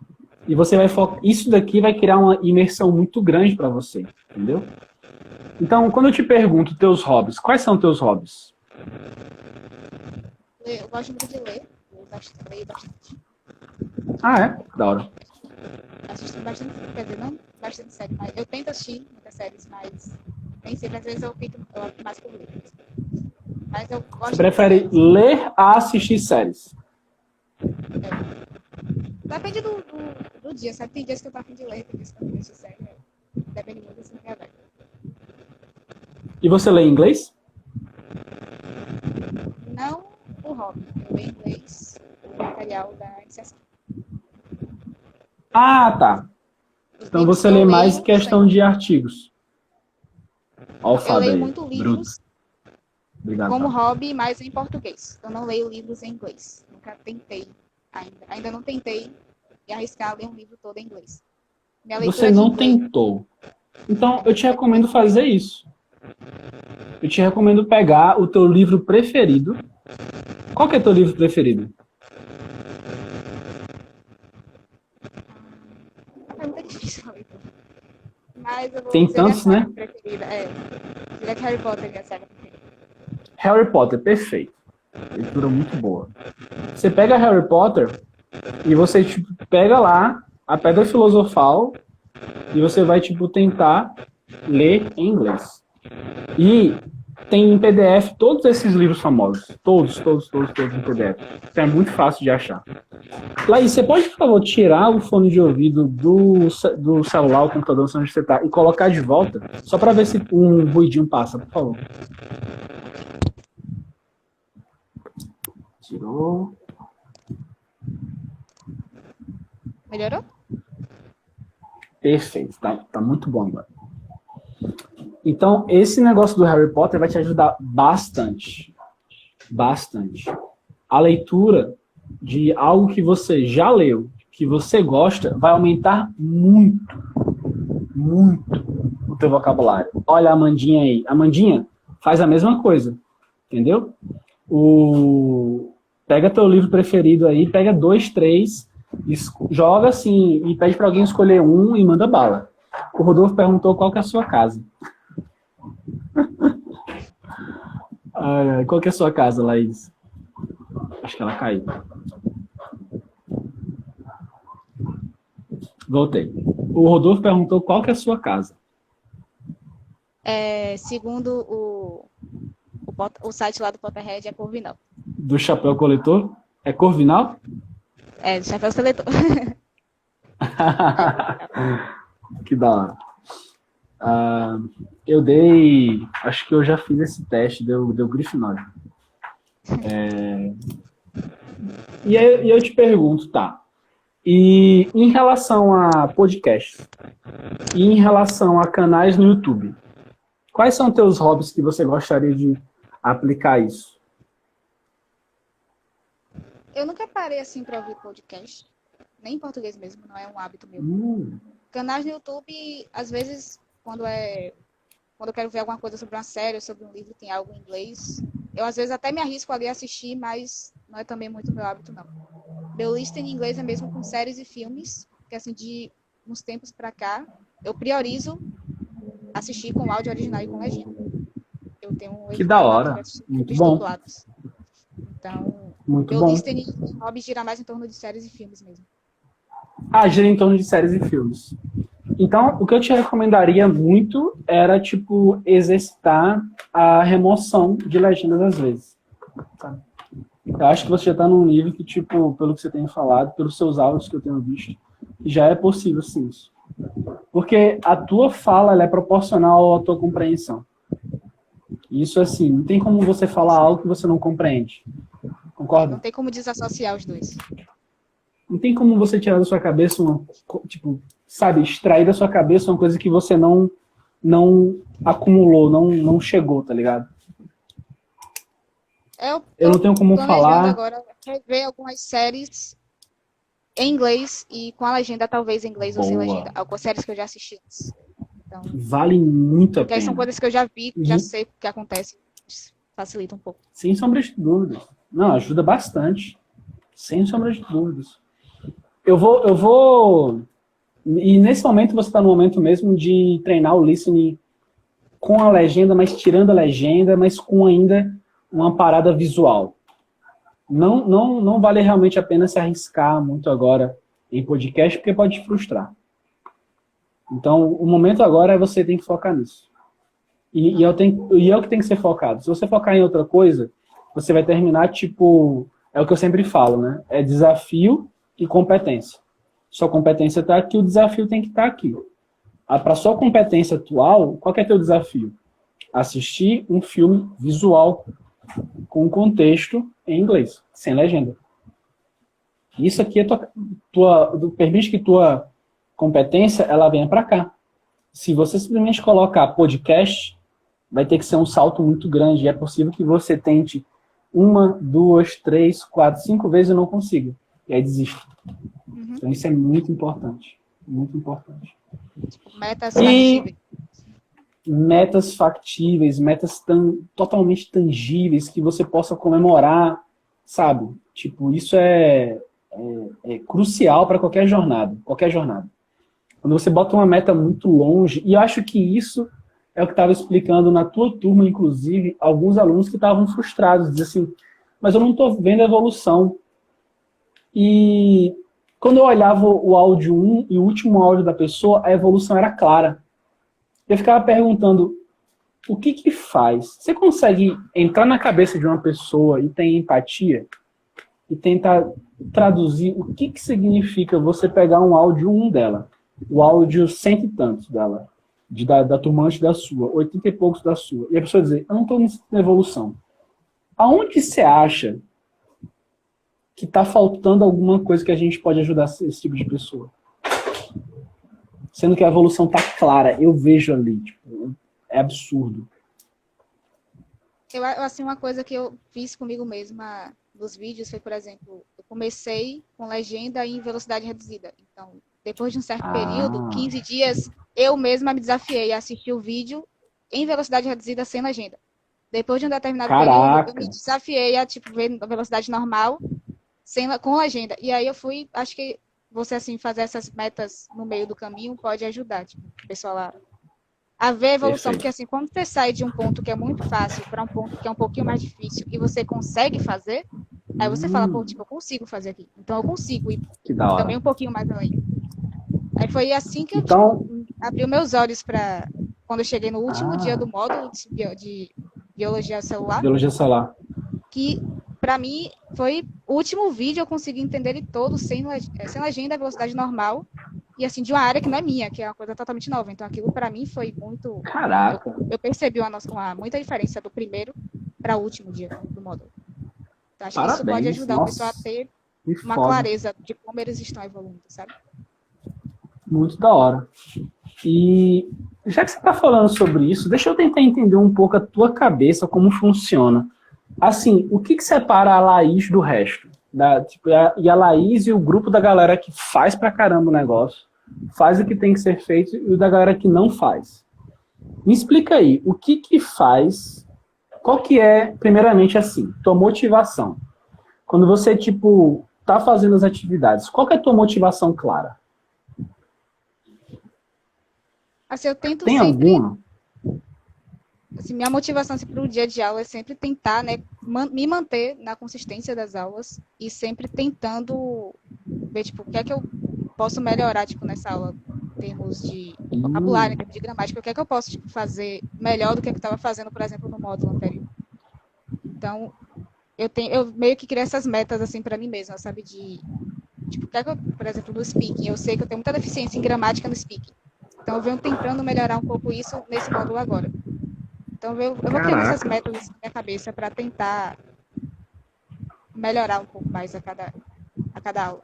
e você vai focar. Isso daqui vai criar uma imersão muito grande para você, entendeu? Então, quando eu te pergunto teus hobbies, quais são teus hobbies? Eu gosto muito de ler. Eu leio bastante. Ah, é? Da hora. Assisto bastante, quer dizer, não bastante série, mas eu tento assistir muitas séries, mas nem sempre, às vezes eu opto mais por ler. Mas eu gosto. Você prefere ler a assistir séries? Depende do dia, sabe? Tem dias que eu tô a fim de ler, tem dias que eu não assistir série. Depende muito assim da minha vida. E você lê em inglês? Não o hobby, eu leio inglês, o material da iniciação. Ah, tá. Então você lê mais questão de artigos. Olha o Eu Fábio leio aí. muito livros. Obrigado, como Fábio. hobby, mas em português. Eu não leio livros em inglês. Nunca tentei ainda. Ainda não tentei me arriscar a ler um livro todo em inglês. Você não tentou. Então, eu te recomendo fazer isso. Eu te recomendo pegar o teu livro preferido. Qual que é teu livro preferido? É muito difícil a leitura. Mas eu vou Tem dizer tantos, a saga né? preferida. Diria que Harry Potter é a saga preferida. Harry Potter, perfeito. Leitura muito boa. Você pega Harry Potter e você tipo, pega lá a Pedra Filosofal e você vai tipo tentar ler em inglês. E tem em PDF todos esses livros famosos. Todos em PDF. Então é muito fácil de achar. Laís, você pode, por favor, tirar o fone de ouvido do celular, o computador, onde você está, e colocar de volta? Só para ver se um ruidinho passa, por favor. Tirou. Melhorou? Perfeito. Tá muito bom agora. Então, esse negócio do Harry Potter vai te ajudar bastante. Bastante. A leitura de algo que você já leu, que você gosta, vai aumentar muito o teu vocabulário. Olha a Amandinha aí. Amandinha, faz a mesma coisa. Entendeu? Pega teu livro preferido aí, pega 2, 3, joga assim e pede para alguém escolher um e manda bala. O Rodolfo perguntou qual que é a sua casa. Qual que é a sua casa, Laís? Acho que ela caiu. Voltei. O Rodolfo perguntou qual que é a sua casa. Segundo o site lá do Potterhead é Corvinal. Do chapéu coletor? É Corvinal? É, do chapéu seletor. Que da hora. Eu dei... Acho que eu já fiz esse teste, deu Grifinória. E aí eu te pergunto, tá? E em relação a podcast, e em relação a canais no YouTube, quais são teus hobbies que você gostaria de aplicar isso? Eu nunca parei assim para ouvir podcast, nem em português mesmo, não é um hábito meu. Canais no YouTube, às vezes, quando eu quero ver alguma coisa sobre uma série, sobre um livro, tem algo em inglês, eu às vezes até me arrisco ali a assistir, mas não é também muito meu hábito, não. Meu listening em inglês é mesmo com séries e filmes, que assim, de uns tempos pra cá, eu priorizo assistir com áudio original e com legenda. Eu tenho Que da hora, muito bom. Dublados. Então, muito meu bom. listening hobby gira mais em torno de séries e filmes mesmo. Gira em torno de séries e filmes. Então, o que eu te recomendaria muito era, tipo, exercitar a remoção de legendas às vezes. Tá? Eu acho que você já está num nível que, tipo, pelo que você tem falado, pelos seus áudios que eu tenho visto, já é possível sim isso. Porque a tua fala ela é proporcional à tua compreensão. Isso, assim, não tem como você falar algo que você não compreende. Concorda? Não tem como desassociar os dois. Não tem como você tirar da sua cabeça tipo, sabe, extrair da sua cabeça uma coisa que você não acumulou, não chegou, tá ligado? Eu não tenho como falar. Agora rever algumas séries em inglês e com a legenda talvez em inglês ou sem legenda. Algumas séries que eu já assisti antes. Então, vale muito a pena. Porque são coisas que eu já vi, já sei o que acontece. Facilita um pouco. Sem sombra de dúvidas. Não, ajuda bastante. Sem sombra de dúvidas. Eu vou... E nesse momento você está no momento mesmo de treinar o listening com a legenda, mas tirando a legenda, mas com ainda uma parada visual. Não vale realmente a pena se arriscar muito agora em podcast, porque pode te frustrar. Então, o momento agora é você tem que focar nisso. E é o que tem que ser focado. Se você focar em outra coisa, você vai terminar, tipo... É o que eu sempre falo, né? É desafio e competência. Sua competência está aqui, o desafio tem que estar aqui. Para sua competência atual, qual que é teu desafio? Assistir um filme visual com contexto em inglês, sem legenda. Isso aqui é permite que tua competência ela venha para cá. Se você simplesmente colocar podcast, vai ter que ser um salto muito grande. E é possível que você tente 1, 2, 3, 4, 5 vezes e não consiga. E aí desista. Então isso é muito importante. Muito importante. Metas factíveis. Metas factíveis, metas totalmente tangíveis, que você possa comemorar, sabe? Tipo, isso é crucial para qualquer jornada. Qualquer jornada. Quando você bota uma meta muito longe, e eu acho que isso é o que estava explicando na tua turma, inclusive, alguns alunos que estavam frustrados, diziam assim, mas eu não estou vendo a evolução. E quando eu olhava o áudio 1 e o último áudio da pessoa, a evolução era clara. Eu ficava perguntando, o que faz? Você consegue entrar na cabeça de uma pessoa e ter empatia? E tentar traduzir o que significa você pegar um áudio 1 dela, o áudio 100 e tantos dela, da turma antes da sua, 80 e poucos da sua, e a pessoa dizer, eu não estou na evolução. Aonde você acha que está faltando alguma coisa que a gente pode ajudar esse tipo de pessoa? Sendo que a evolução está clara, eu vejo ali, tipo, é absurdo. Assim, uma coisa que eu fiz comigo mesma nos vídeos foi, por exemplo, eu comecei com legenda em velocidade reduzida. Então, depois de um certo período, 15 dias, eu mesma me desafiei a assistir o vídeo em velocidade reduzida sem legenda. Depois de um determinado período, eu me desafiei a ver a velocidade normal com legenda. E aí eu fui, acho que você assim fazer essas metas no meio do caminho pode ajudar, o pessoal a ver a evolução. Perfeito. Porque assim, quando você sai de um ponto que é muito fácil para um ponto que é um pouquinho mais difícil e você consegue fazer, aí você fala, pô, eu consigo fazer aqui. Então eu consigo ir também um pouquinho mais além. Aí foi assim que eu abri meus olhos para quando eu cheguei no último dia do módulo de biologia celular, Biologia celular. que para mim foi o último vídeo, eu consegui entender ele todo sem legenda, velocidade normal, e assim, de uma área que não é minha, que é uma coisa totalmente nova. Então aquilo para mim foi muito... Caraca. Eu percebi muita diferença do primeiro para o último dia do módulo. Então, acho que isso pode Parabéns. ajudar o pessoal a Nossa, ter que uma foda. clareza de como eles estão evoluindo, sabe? Muito da hora. E já que você está falando sobre isso, deixa eu tentar entender um pouco a tua cabeça, como funciona. Assim, o que separa a Laís do resto? E a Laís e o grupo da galera que faz pra caramba o negócio, faz o que tem que ser feito, e o da galera que não faz. Me explica aí, o que faz, qual que é, primeiramente assim, tua motivação? Quando você, tipo, tá fazendo as atividades, qual que é a tua motivação clara? Assim, eu tento Tem sempre... alguma? Assim, minha motivação assim, para o dia de aula é sempre tentar, né, me manter na consistência das aulas e sempre tentando ver, tipo, o que é que eu posso melhorar, tipo, nessa aula, em termos de vocabulário, em termos de gramática, o que é que eu posso, tipo, fazer melhor do que eu estava fazendo, por exemplo, no módulo anterior. Então, eu meio que criei essas metas, assim, para mim mesma, sabe, tipo, o que é que eu, por exemplo, no speaking, eu sei que eu tenho muita deficiência em gramática no speaking. Então, eu venho tentando melhorar um pouco isso nesse módulo agora. Então, eu vou criando essas Caraca. metas assim, na minha cabeça para tentar melhorar um pouco mais a cada aula.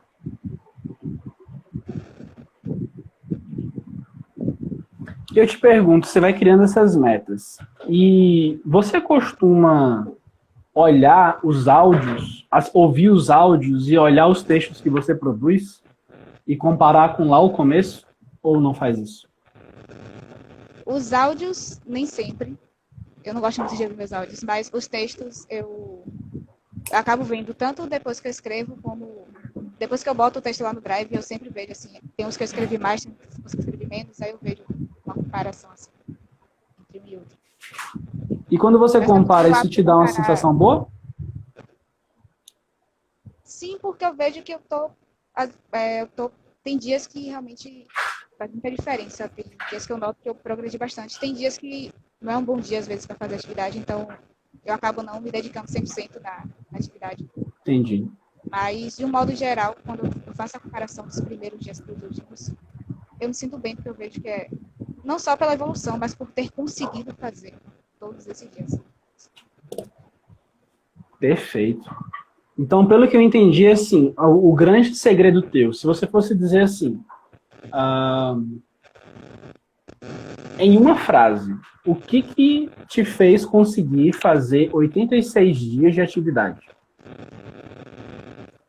Eu te pergunto, você vai criando essas metas e você costuma olhar os áudios, ouvir os áudios e olhar os textos que você produz e comparar com lá o começo? Ou não faz isso? Os áudios, nem sempre. Eu não gosto muito de ouvir meus áudios, mas os textos eu acabo vendo tanto depois que eu escrevo, como depois que eu boto o texto lá no Drive, eu sempre vejo, assim, tem uns que eu escrevi mais, tem uns que eu escrevi menos, aí eu vejo uma comparação, assim, entre um e outro. E quando você Mas também compara, tenho o isso hábito de te dá uma comparar. sensação boa? Sim, porque eu vejo que tem dias que realmente faz muita diferença. Tem dias que eu noto que eu progredi bastante. Tem dias que não é um bom dia, às vezes, para fazer atividade, então eu acabo não me dedicando 100% na atividade. Entendi. Mas, de um modo geral, quando eu faço a comparação dos primeiros dias para os últimos, eu me sinto bem, porque eu vejo que é não só pela evolução, mas por ter conseguido fazer todos esses dias. Perfeito. Então, pelo que eu entendi, assim, o grande segredo teu, se você fosse dizer assim, em uma frase, o que te fez conseguir fazer 86 dias de atividade?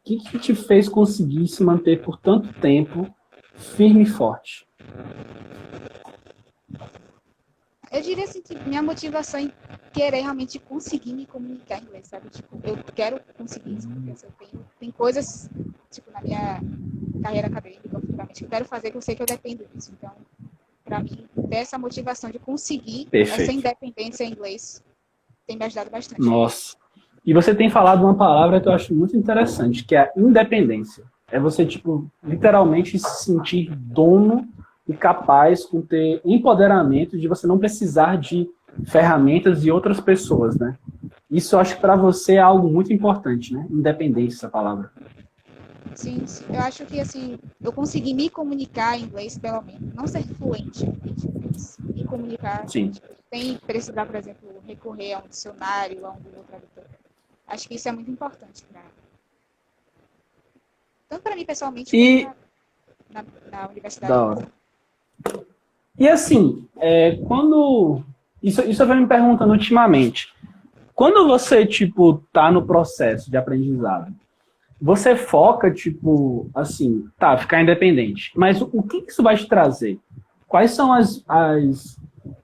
O que te fez conseguir se manter por tanto tempo firme e forte? Eu diria assim que minha motivação em querer realmente conseguir me comunicar em inglês, sabe? Tipo, eu quero conseguir isso, porque assim, tem coisas, tipo, na minha carreira acadêmica, futuramente, que eu quero fazer que eu sei que eu dependo disso. Então, para mim, ter essa motivação de conseguir essa Perfeito. independência em inglês tem me ajudado bastante. Nossa. E você tem falado uma palavra que eu acho muito interessante, que é a independência. É você, tipo, literalmente se sentir dono e capaz com ter empoderamento de você não precisar de ferramentas de outras pessoas, né? Isso eu acho que para você é algo muito importante, né? Independência, essa palavra. Sim, sim. Eu acho que, assim, eu consegui me comunicar em inglês, pelo menos. Não ser fluente, mas me comunicar Sim. tipo, sem precisar, por exemplo, recorrer a um dicionário, a um Google Tradutor. Acho que isso é muito importante, tanto para mim pessoalmente, como E, na universidade da mesmo. hora. E assim, quando... Isso eu venho me perguntando ultimamente. Quando você, tipo, tá no processo de aprendizado, você foca, tipo, assim, tá, ficar independente. Mas o que isso vai te trazer? Quais são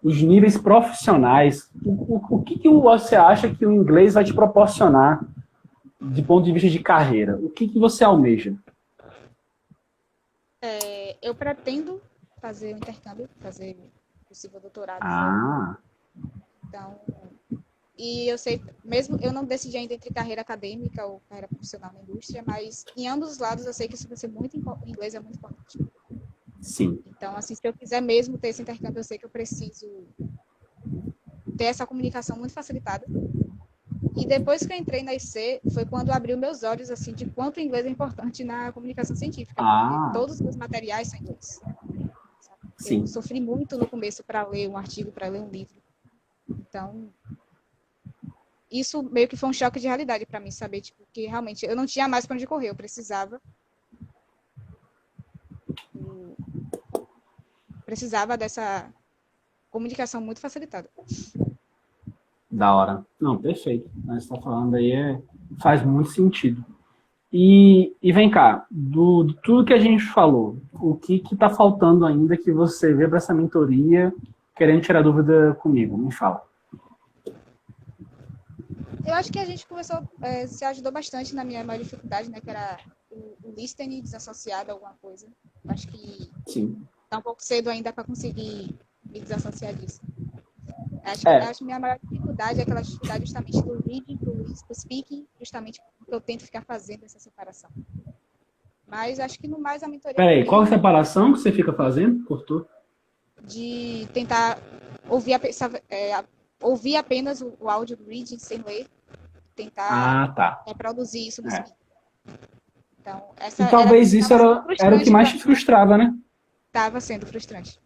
os níveis profissionais? O que você acha que o inglês vai te proporcionar de ponto de vista de carreira? O que você almeja? Eu pretendo fazer o intercâmbio, fazer possível doutorado fora. Ah, Então, e eu sei, mesmo eu não decidi ainda entre carreira acadêmica ou carreira profissional na indústria, mas em ambos os lados eu sei que isso vai ser muito inglês é muito importante. sim. Então, assim, se eu quiser mesmo ter esse intercâmbio, eu sei que eu preciso ter essa comunicação muito facilitada. E depois que eu entrei na IC, foi quando abriu meus olhos, assim, de quanto o inglês é importante na comunicação científica, porque todos os meus materiais são em inglês. Sim. Eu sofri muito no começo para ler um artigo, para ler um livro. Então, isso meio que foi um choque de realidade para mim, saber, tipo, que realmente eu não tinha mais para onde correr, eu precisava dessa comunicação muito facilitada. Da hora. Não, perfeito. Você está falando aí faz muito sentido. E vem cá, de tudo que a gente falou, o que está faltando ainda que você vê para essa mentoria, querendo tirar dúvida comigo? Me fala. Eu acho que a gente começou, se ajudou bastante na minha maior dificuldade, né, que era o listening desassociado a alguma coisa. Eu acho que está um pouco cedo ainda para conseguir me desassociar disso. Acho que a minha maior dificuldade é aquela dificuldade justamente do reading, do speaking, justamente porque eu tento ficar fazendo essa separação. Mas acho que no mais a mentoria... Peraí, qual a separação que você fica fazendo? Cortou? De tentar ouvir apenas o áudio do reading sem ler, tentar reproduzir isso no speaking. Então, e talvez isso era o que mais te frustrava, né? Estava sendo frustrante.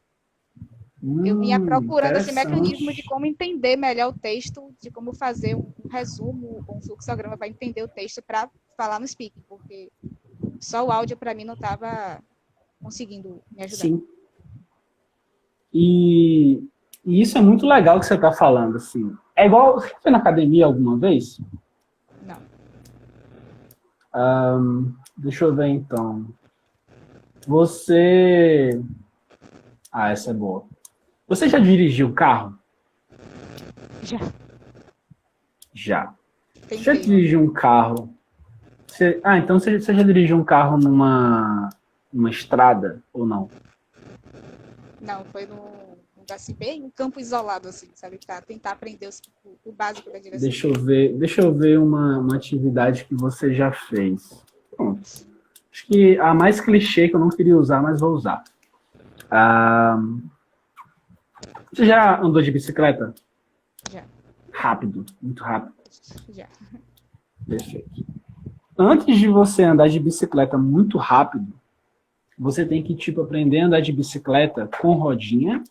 Eu vinha procurando esse mecanismo de como entender melhor o texto, de como fazer um resumo, um fluxograma para entender o texto para falar no speaking, porque só o áudio para mim não estava conseguindo me ajudar. Sim. E isso é muito legal que você está falando, assim. É igual, você foi na academia alguma vez? Não. Deixa eu ver, então. Você... essa é boa. Você já dirigiu carro? Já. Já. Você já dirigiu um carro? Então você já dirigiu um carro numa estrada ou não? Não, foi num lugar assim, bem um campo isolado, assim, sabe? Pra tentar aprender o básico da direção. Deixa eu ver uma atividade que você já fez. Pronto. Acho que a mais clichê que eu não queria usar, mas vou usar. Você já andou de bicicleta? Já. Rápido, muito rápido. Já. Perfeito. Antes de você andar de bicicleta muito rápido, você tem que, aprender a andar de bicicleta com rodinha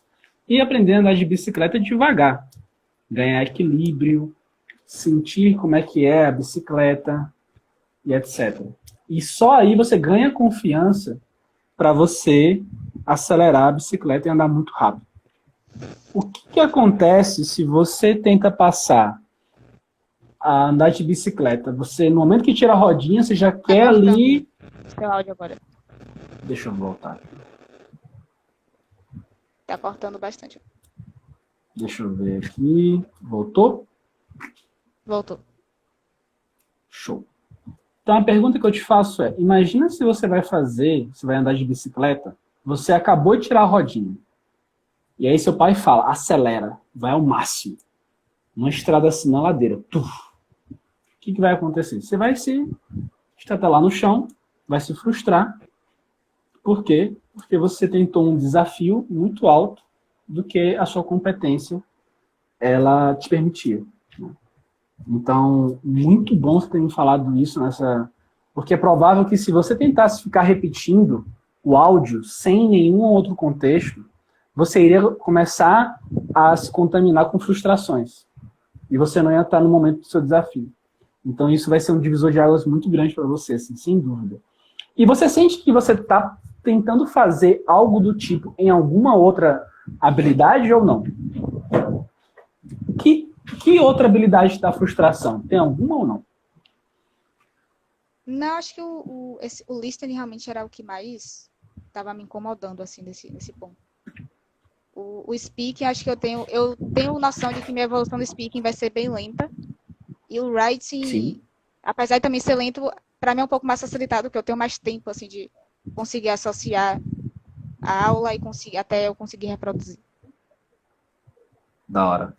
e aprender a andar de bicicleta devagar. Ganhar equilíbrio, sentir como é que é a bicicleta e etc. E só aí você ganha confiança para você acelerar a bicicleta e andar muito rápido. O que acontece se você tenta passar a andar de bicicleta? Você, no momento que tira a rodinha, você já quer ali... Seu áudio agora. Deixa eu voltar. Tá cortando bastante. Deixa eu ver aqui. Voltou? Voltou. Show. Então a pergunta que eu te faço é, imagina se você vai andar de bicicleta, você acabou de tirar a rodinha. E aí seu pai fala, acelera, vai ao máximo. Uma estrada assim na ladeira. Tuf. O que vai acontecer? Você vai se estatelar no chão, vai se frustrar. Por quê? Porque você tentou um desafio muito alto do que a sua competência ela te permitia. Então, muito bom você ter me falado isso porque é provável que se você tentasse ficar repetindo o áudio sem nenhum outro contexto, você iria começar a se contaminar com frustrações. E você não ia estar no momento do seu desafio. Então, isso vai ser um divisor de águas muito grande para você, assim, sem dúvida. E você sente que você está tentando fazer algo do tipo em alguma outra habilidade ou não? Que outra habilidade dá frustração? Tem alguma ou não? Não, acho que o listening realmente era o que mais estava me incomodando, assim, nesse ponto. O speaking, acho que eu tenho noção de que minha evolução do speaking vai ser bem lenta. E o writing, sim, apesar de também ser lento, para mim é um pouco mais facilitado, porque eu tenho mais tempo, assim, de conseguir associar a aula e até eu conseguir reproduzir. Da hora.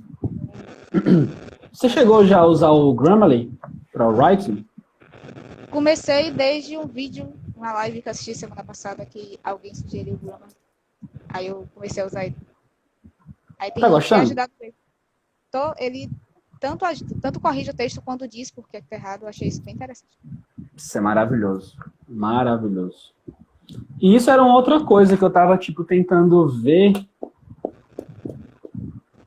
Você chegou já a usar o Grammarly para o writing? Comecei desde um vídeo, uma live que eu assisti semana passada, que alguém sugeriu o Grammarly. Aí eu comecei a usar ele. Aí tem tá gostando? ajudado ele. ele tanto corrige o texto quanto diz porque é errado. Eu achei isso bem interessante. Isso é maravilhoso. Maravilhoso. E isso era uma outra coisa que eu tava, tipo, tentando ver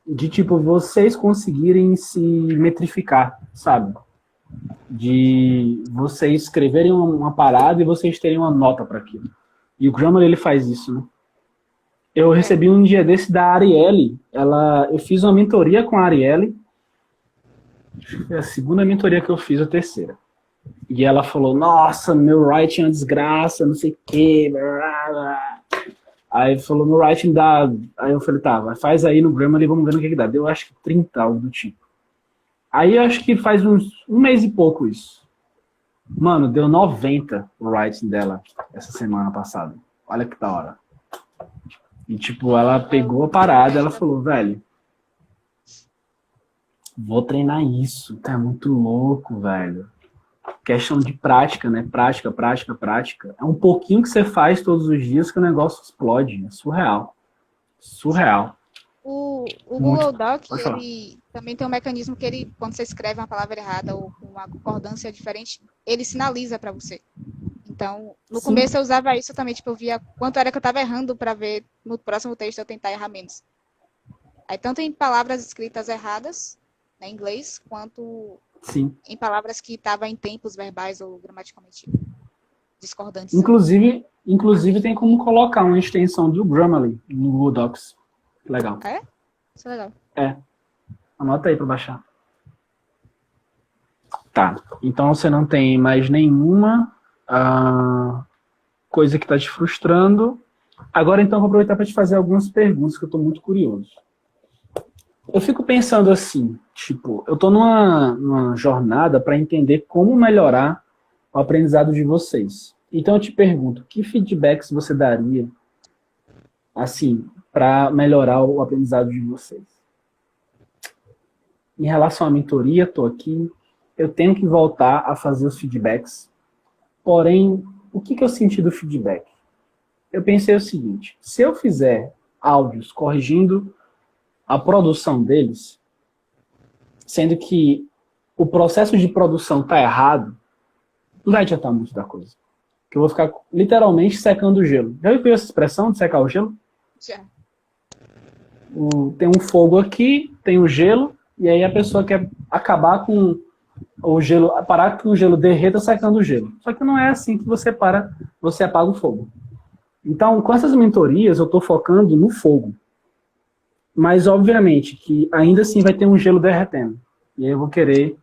de, tipo, vocês conseguirem se metrificar, sabe? De vocês escreverem uma parada e vocês terem uma nota para aquilo. E o Grammarly, ele faz isso, né? Eu recebi um dia desse da Arielle. Eu fiz uma mentoria com a Arielle. Acho que foi a segunda mentoria que eu fiz, a terceira. E ela falou, nossa, meu writing é uma desgraça, não sei o quê. Blá, blá. Aí falou, no writing dá... Aí eu falei, tá, faz aí no Grammarly, vamos ver no que dá. Deu acho que 30, algo do tipo. Aí eu acho que faz um mês e pouco isso. Mano, deu 90 o writing dela essa semana passada. Olha que da hora. E tipo, ela pegou a parada e ela falou, velho, vou treinar isso. Tá muito louco, velho. Questão de prática, né? Prática, prática, prática. É um pouquinho que você faz todos os dias que o negócio explode. É surreal. Surreal. O Google Doc, ele também tem um mecanismo que ele, quando você escreve uma palavra errada ou com uma concordância diferente, ele sinaliza para você. Então, no começo eu usava isso também, tipo, eu via quanto era que eu estava errando para ver no próximo texto eu tentar errar menos. Aí, tanto em palavras escritas erradas, né, em inglês, quanto em palavras que estavam em tempos verbais ou gramaticalmente discordantes. Inclusive tem como colocar uma extensão do Grammarly no Google Docs. Legal. É? Isso é legal. É. Anota aí para baixar. Tá. Então você não tem mais nenhuma coisa que está te frustrando. Agora então vou aproveitar para te fazer algumas perguntas que eu estou muito curioso. Eu fico pensando assim, tipo, eu estou numa jornada para entender como melhorar o aprendizado de vocês. Então eu te pergunto, que feedbacks você daria, assim, para melhorar o aprendizado de vocês? Em relação à mentoria, estou aqui, eu tenho que voltar a fazer os feedbacks. Porém, o que eu senti do feedback? Eu pensei o seguinte, se eu fizer áudios corrigindo a produção deles, sendo que o processo de produção está errado, não vai adiantar muito da coisa. Que eu vou ficar literalmente secando o gelo. Já viu essa expressão de secar o gelo? Já. Tem um fogo aqui, tem o gelo, e aí a pessoa quer acabar com o gelo, parar que o gelo derreta secando o gelo. Só que não é assim que você apaga o fogo. Então, com essas mentorias, eu estou focando no fogo. Mas, obviamente, que ainda assim vai ter um gelo derretendo. E aí eu vou querer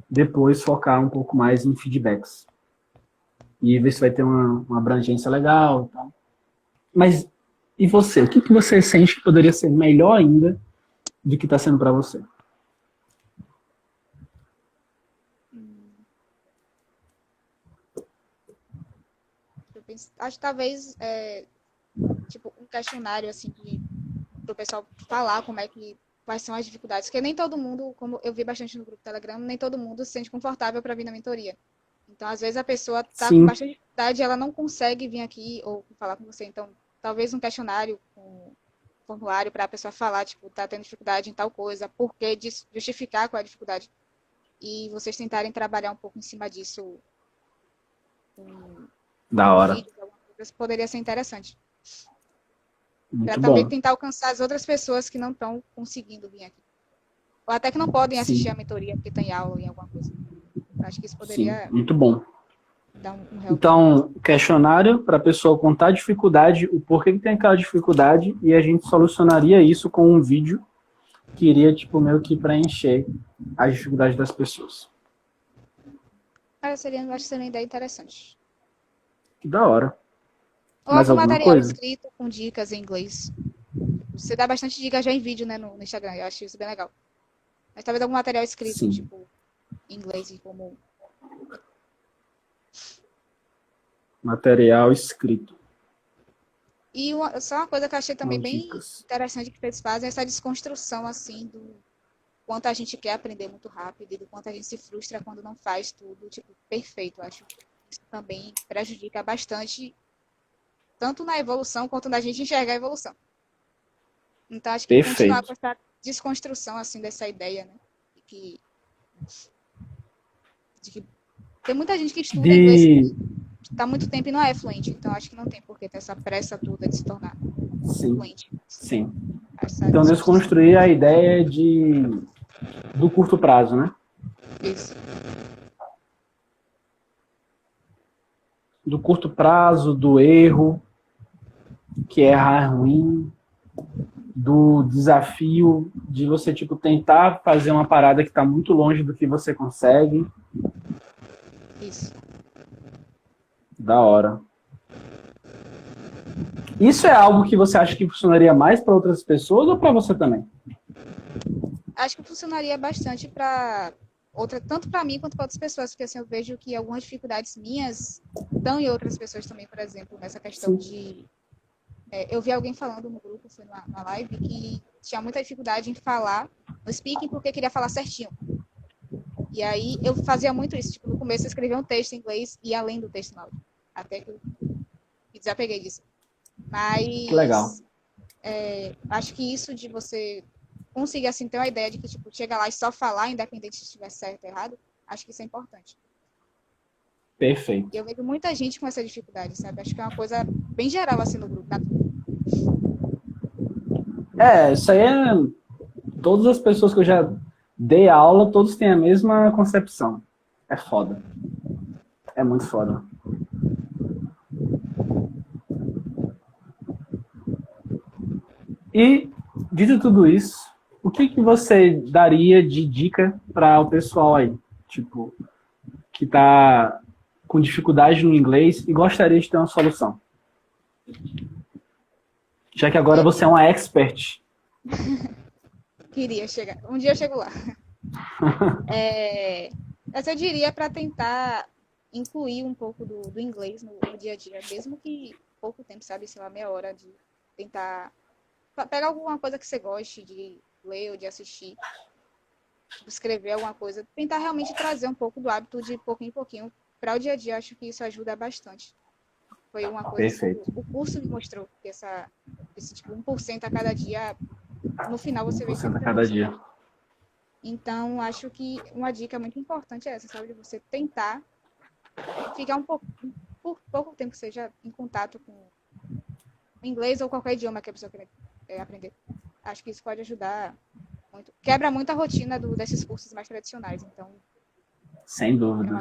depois focar um pouco mais em feedbacks. E ver se vai ter uma abrangência legal. Tá? Mas, e você? O que você sente que poderia ser melhor ainda do que está sendo para você? Acho que talvez tipo um questionário assim para o pessoal falar quais são as dificuldades, porque nem todo mundo, como eu vi bastante no grupo Telegram, nem todo mundo se sente confortável para vir na mentoria. Então, às vezes a pessoa está com bastante dificuldade e ela não consegue vir aqui ou falar com você. Então, talvez um questionário, um formulário para a pessoa falar, tipo, tá tendo dificuldade em tal coisa, por que justificar qual é a dificuldade. E vocês tentarem trabalhar um pouco em cima disso. Da hora. Vídeos, alguma coisa, poderia ser interessante. Para também tentar alcançar as outras pessoas que não estão conseguindo vir aqui. Ou até que não podem assistir a mentoria porque tem aula em alguma coisa. Acho que isso poderia... Sim, muito bom. Dar um então, questionário para a pessoa contar a dificuldade, o porquê que tem aquela dificuldade, e a gente solucionaria isso com um vídeo que iria, tipo, meio que preencher as dificuldades das pessoas. Acho que seria uma ideia interessante. Que da hora. Ou algum material escrito com dicas em inglês. Você dá bastante dicas já em vídeo, né, no Instagram. Eu acho isso bem legal. Mas talvez algum material escrito, tipo, em inglês, como... Material escrito. E só uma coisa que eu achei também bem interessante que vocês fazem é essa desconstrução, assim, do quanto a gente quer aprender muito rápido e do quanto a gente se frustra quando não faz tudo, tipo, perfeito. Eu acho que isso também prejudica bastante, tanto na evolução quanto na gente enxergar a evolução. Então, acho que continuar com essa desconstrução, assim, dessa ideia, né? De que tem muita gente que estuda inglês está muito tempo e não é fluente. Então, acho que não tem por que ter essa pressa toda de se tornar fluente. Sim. Então, desconstruir a ideia do curto prazo, né? Isso. Do curto prazo, do erro, que errar é ruim, do desafio de você, tipo, tentar fazer uma parada que está muito longe do que você consegue. Isso. Da hora. Isso é algo que você acha que funcionaria mais para outras pessoas ou para você também? Acho que funcionaria bastante para tanto para mim quanto para outras pessoas, porque assim, eu vejo que algumas dificuldades minhas estão em outras pessoas também, por exemplo, nessa questão de... eu vi alguém falando no grupo, foi na live, que tinha muita dificuldade em falar no speaking porque queria falar certinho. E aí eu fazia muito isso, tipo, no começo eu escrevia um texto em inglês e ia além do texto no áudio, até que eu me desapeguei disso. Mas que legal. Acho que isso de você conseguir assim ter uma ideia de que tipo chega lá e só falar, independente se estiver certo ou errado, acho que isso é importante. Perfeito. E eu vejo muita gente com essa dificuldade, sabe? Acho que é uma coisa bem geral assim no grupo. Isso aí é... Todas as pessoas que eu já dei aula, todos têm a mesma concepção. É foda. É muito foda. E, dito tudo isso, o que você daria de dica para o pessoal aí? Tipo, que tá com dificuldade no inglês e gostaria de ter uma solução. Já que agora você é uma expert. Queria chegar. Um dia eu chego lá. Mas eu diria para tentar incluir um pouco do inglês no dia a dia, mesmo que pouco tempo, sabe? Sei lá, meia hora de tentar pegar alguma coisa que você goste de ler ou de assistir, escrever alguma coisa, tentar realmente trazer um pouco do hábito de pouquinho em pouquinho para o dia a dia. Acho que isso ajuda bastante. Foi uma coisa que o curso me mostrou, que esse tipo 1% a cada dia, no final você vê 1% a cada dia. Então, acho que uma dica muito importante é essa, sabe? De você tentar ficar por pouco tempo que seja em contato com o inglês ou qualquer idioma que a pessoa queira aprender. Acho que isso pode ajudar muito. Quebra muito a rotina desses cursos mais tradicionais, então... Sem dúvida.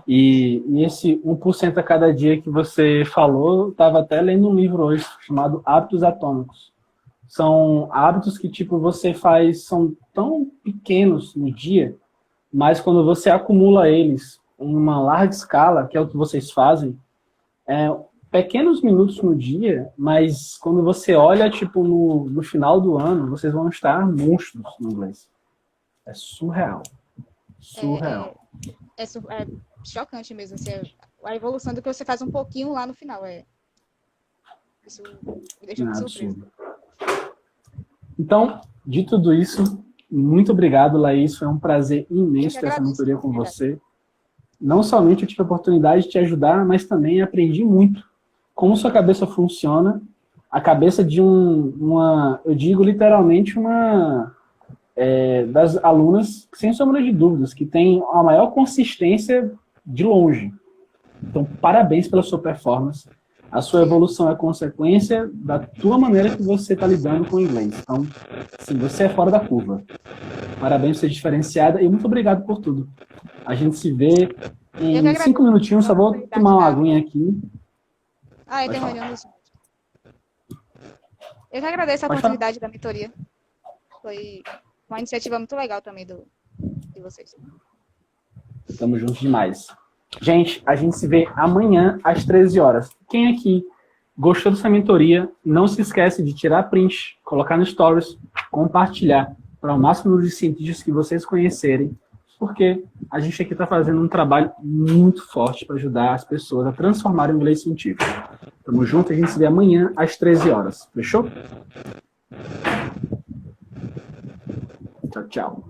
E esse 1% a cada dia que você falou, eu estava até lendo um livro hoje chamado Hábitos Atômicos. São hábitos que, tipo, você faz, são tão pequenos no dia, mas quando você acumula eles em uma larga escala, que é o que vocês fazem, pequenos minutos no dia, mas quando você olha, tipo, no final do ano, vocês vão estar monstros no inglês. É surreal. Surreal. É chocante mesmo, assim, a evolução do que você faz um pouquinho lá no final. Isso me deixa muito surpresa. Então, de tudo isso, muito obrigado, Laís. Foi um prazer imenso ter essa mentoria com você. Não somente eu tive a oportunidade de te ajudar, mas também aprendi muito como sua cabeça funciona. A cabeça de eu digo literalmente das alunas, sem sombra de dúvidas, que tem a maior consistência de longe. Então, parabéns pela sua performance. A sua evolução é consequência da tua maneira que você está lidando com o inglês. Então, sim, você é fora da curva. Parabéns por ser diferenciada e muito obrigado por tudo. A gente se vê em 5 minutinhos, só vou tomar uma aguinha aqui. Eu tenho reunião dos... Eu que agradeço a oportunidade da mentoria. Foi uma iniciativa muito legal também de vocês. Tamo junto demais. Gente, a gente se vê amanhã às 13 horas. Quem aqui gostou dessa mentoria, não se esquece de tirar print, colocar no Stories, compartilhar para o máximo número de cientistas que vocês conhecerem, porque a gente aqui está fazendo um trabalho muito forte para ajudar as pessoas a transformarem o inglês científico. Tamo junto, a gente se vê amanhã às 13 horas. Fechou? Tchau, tchau.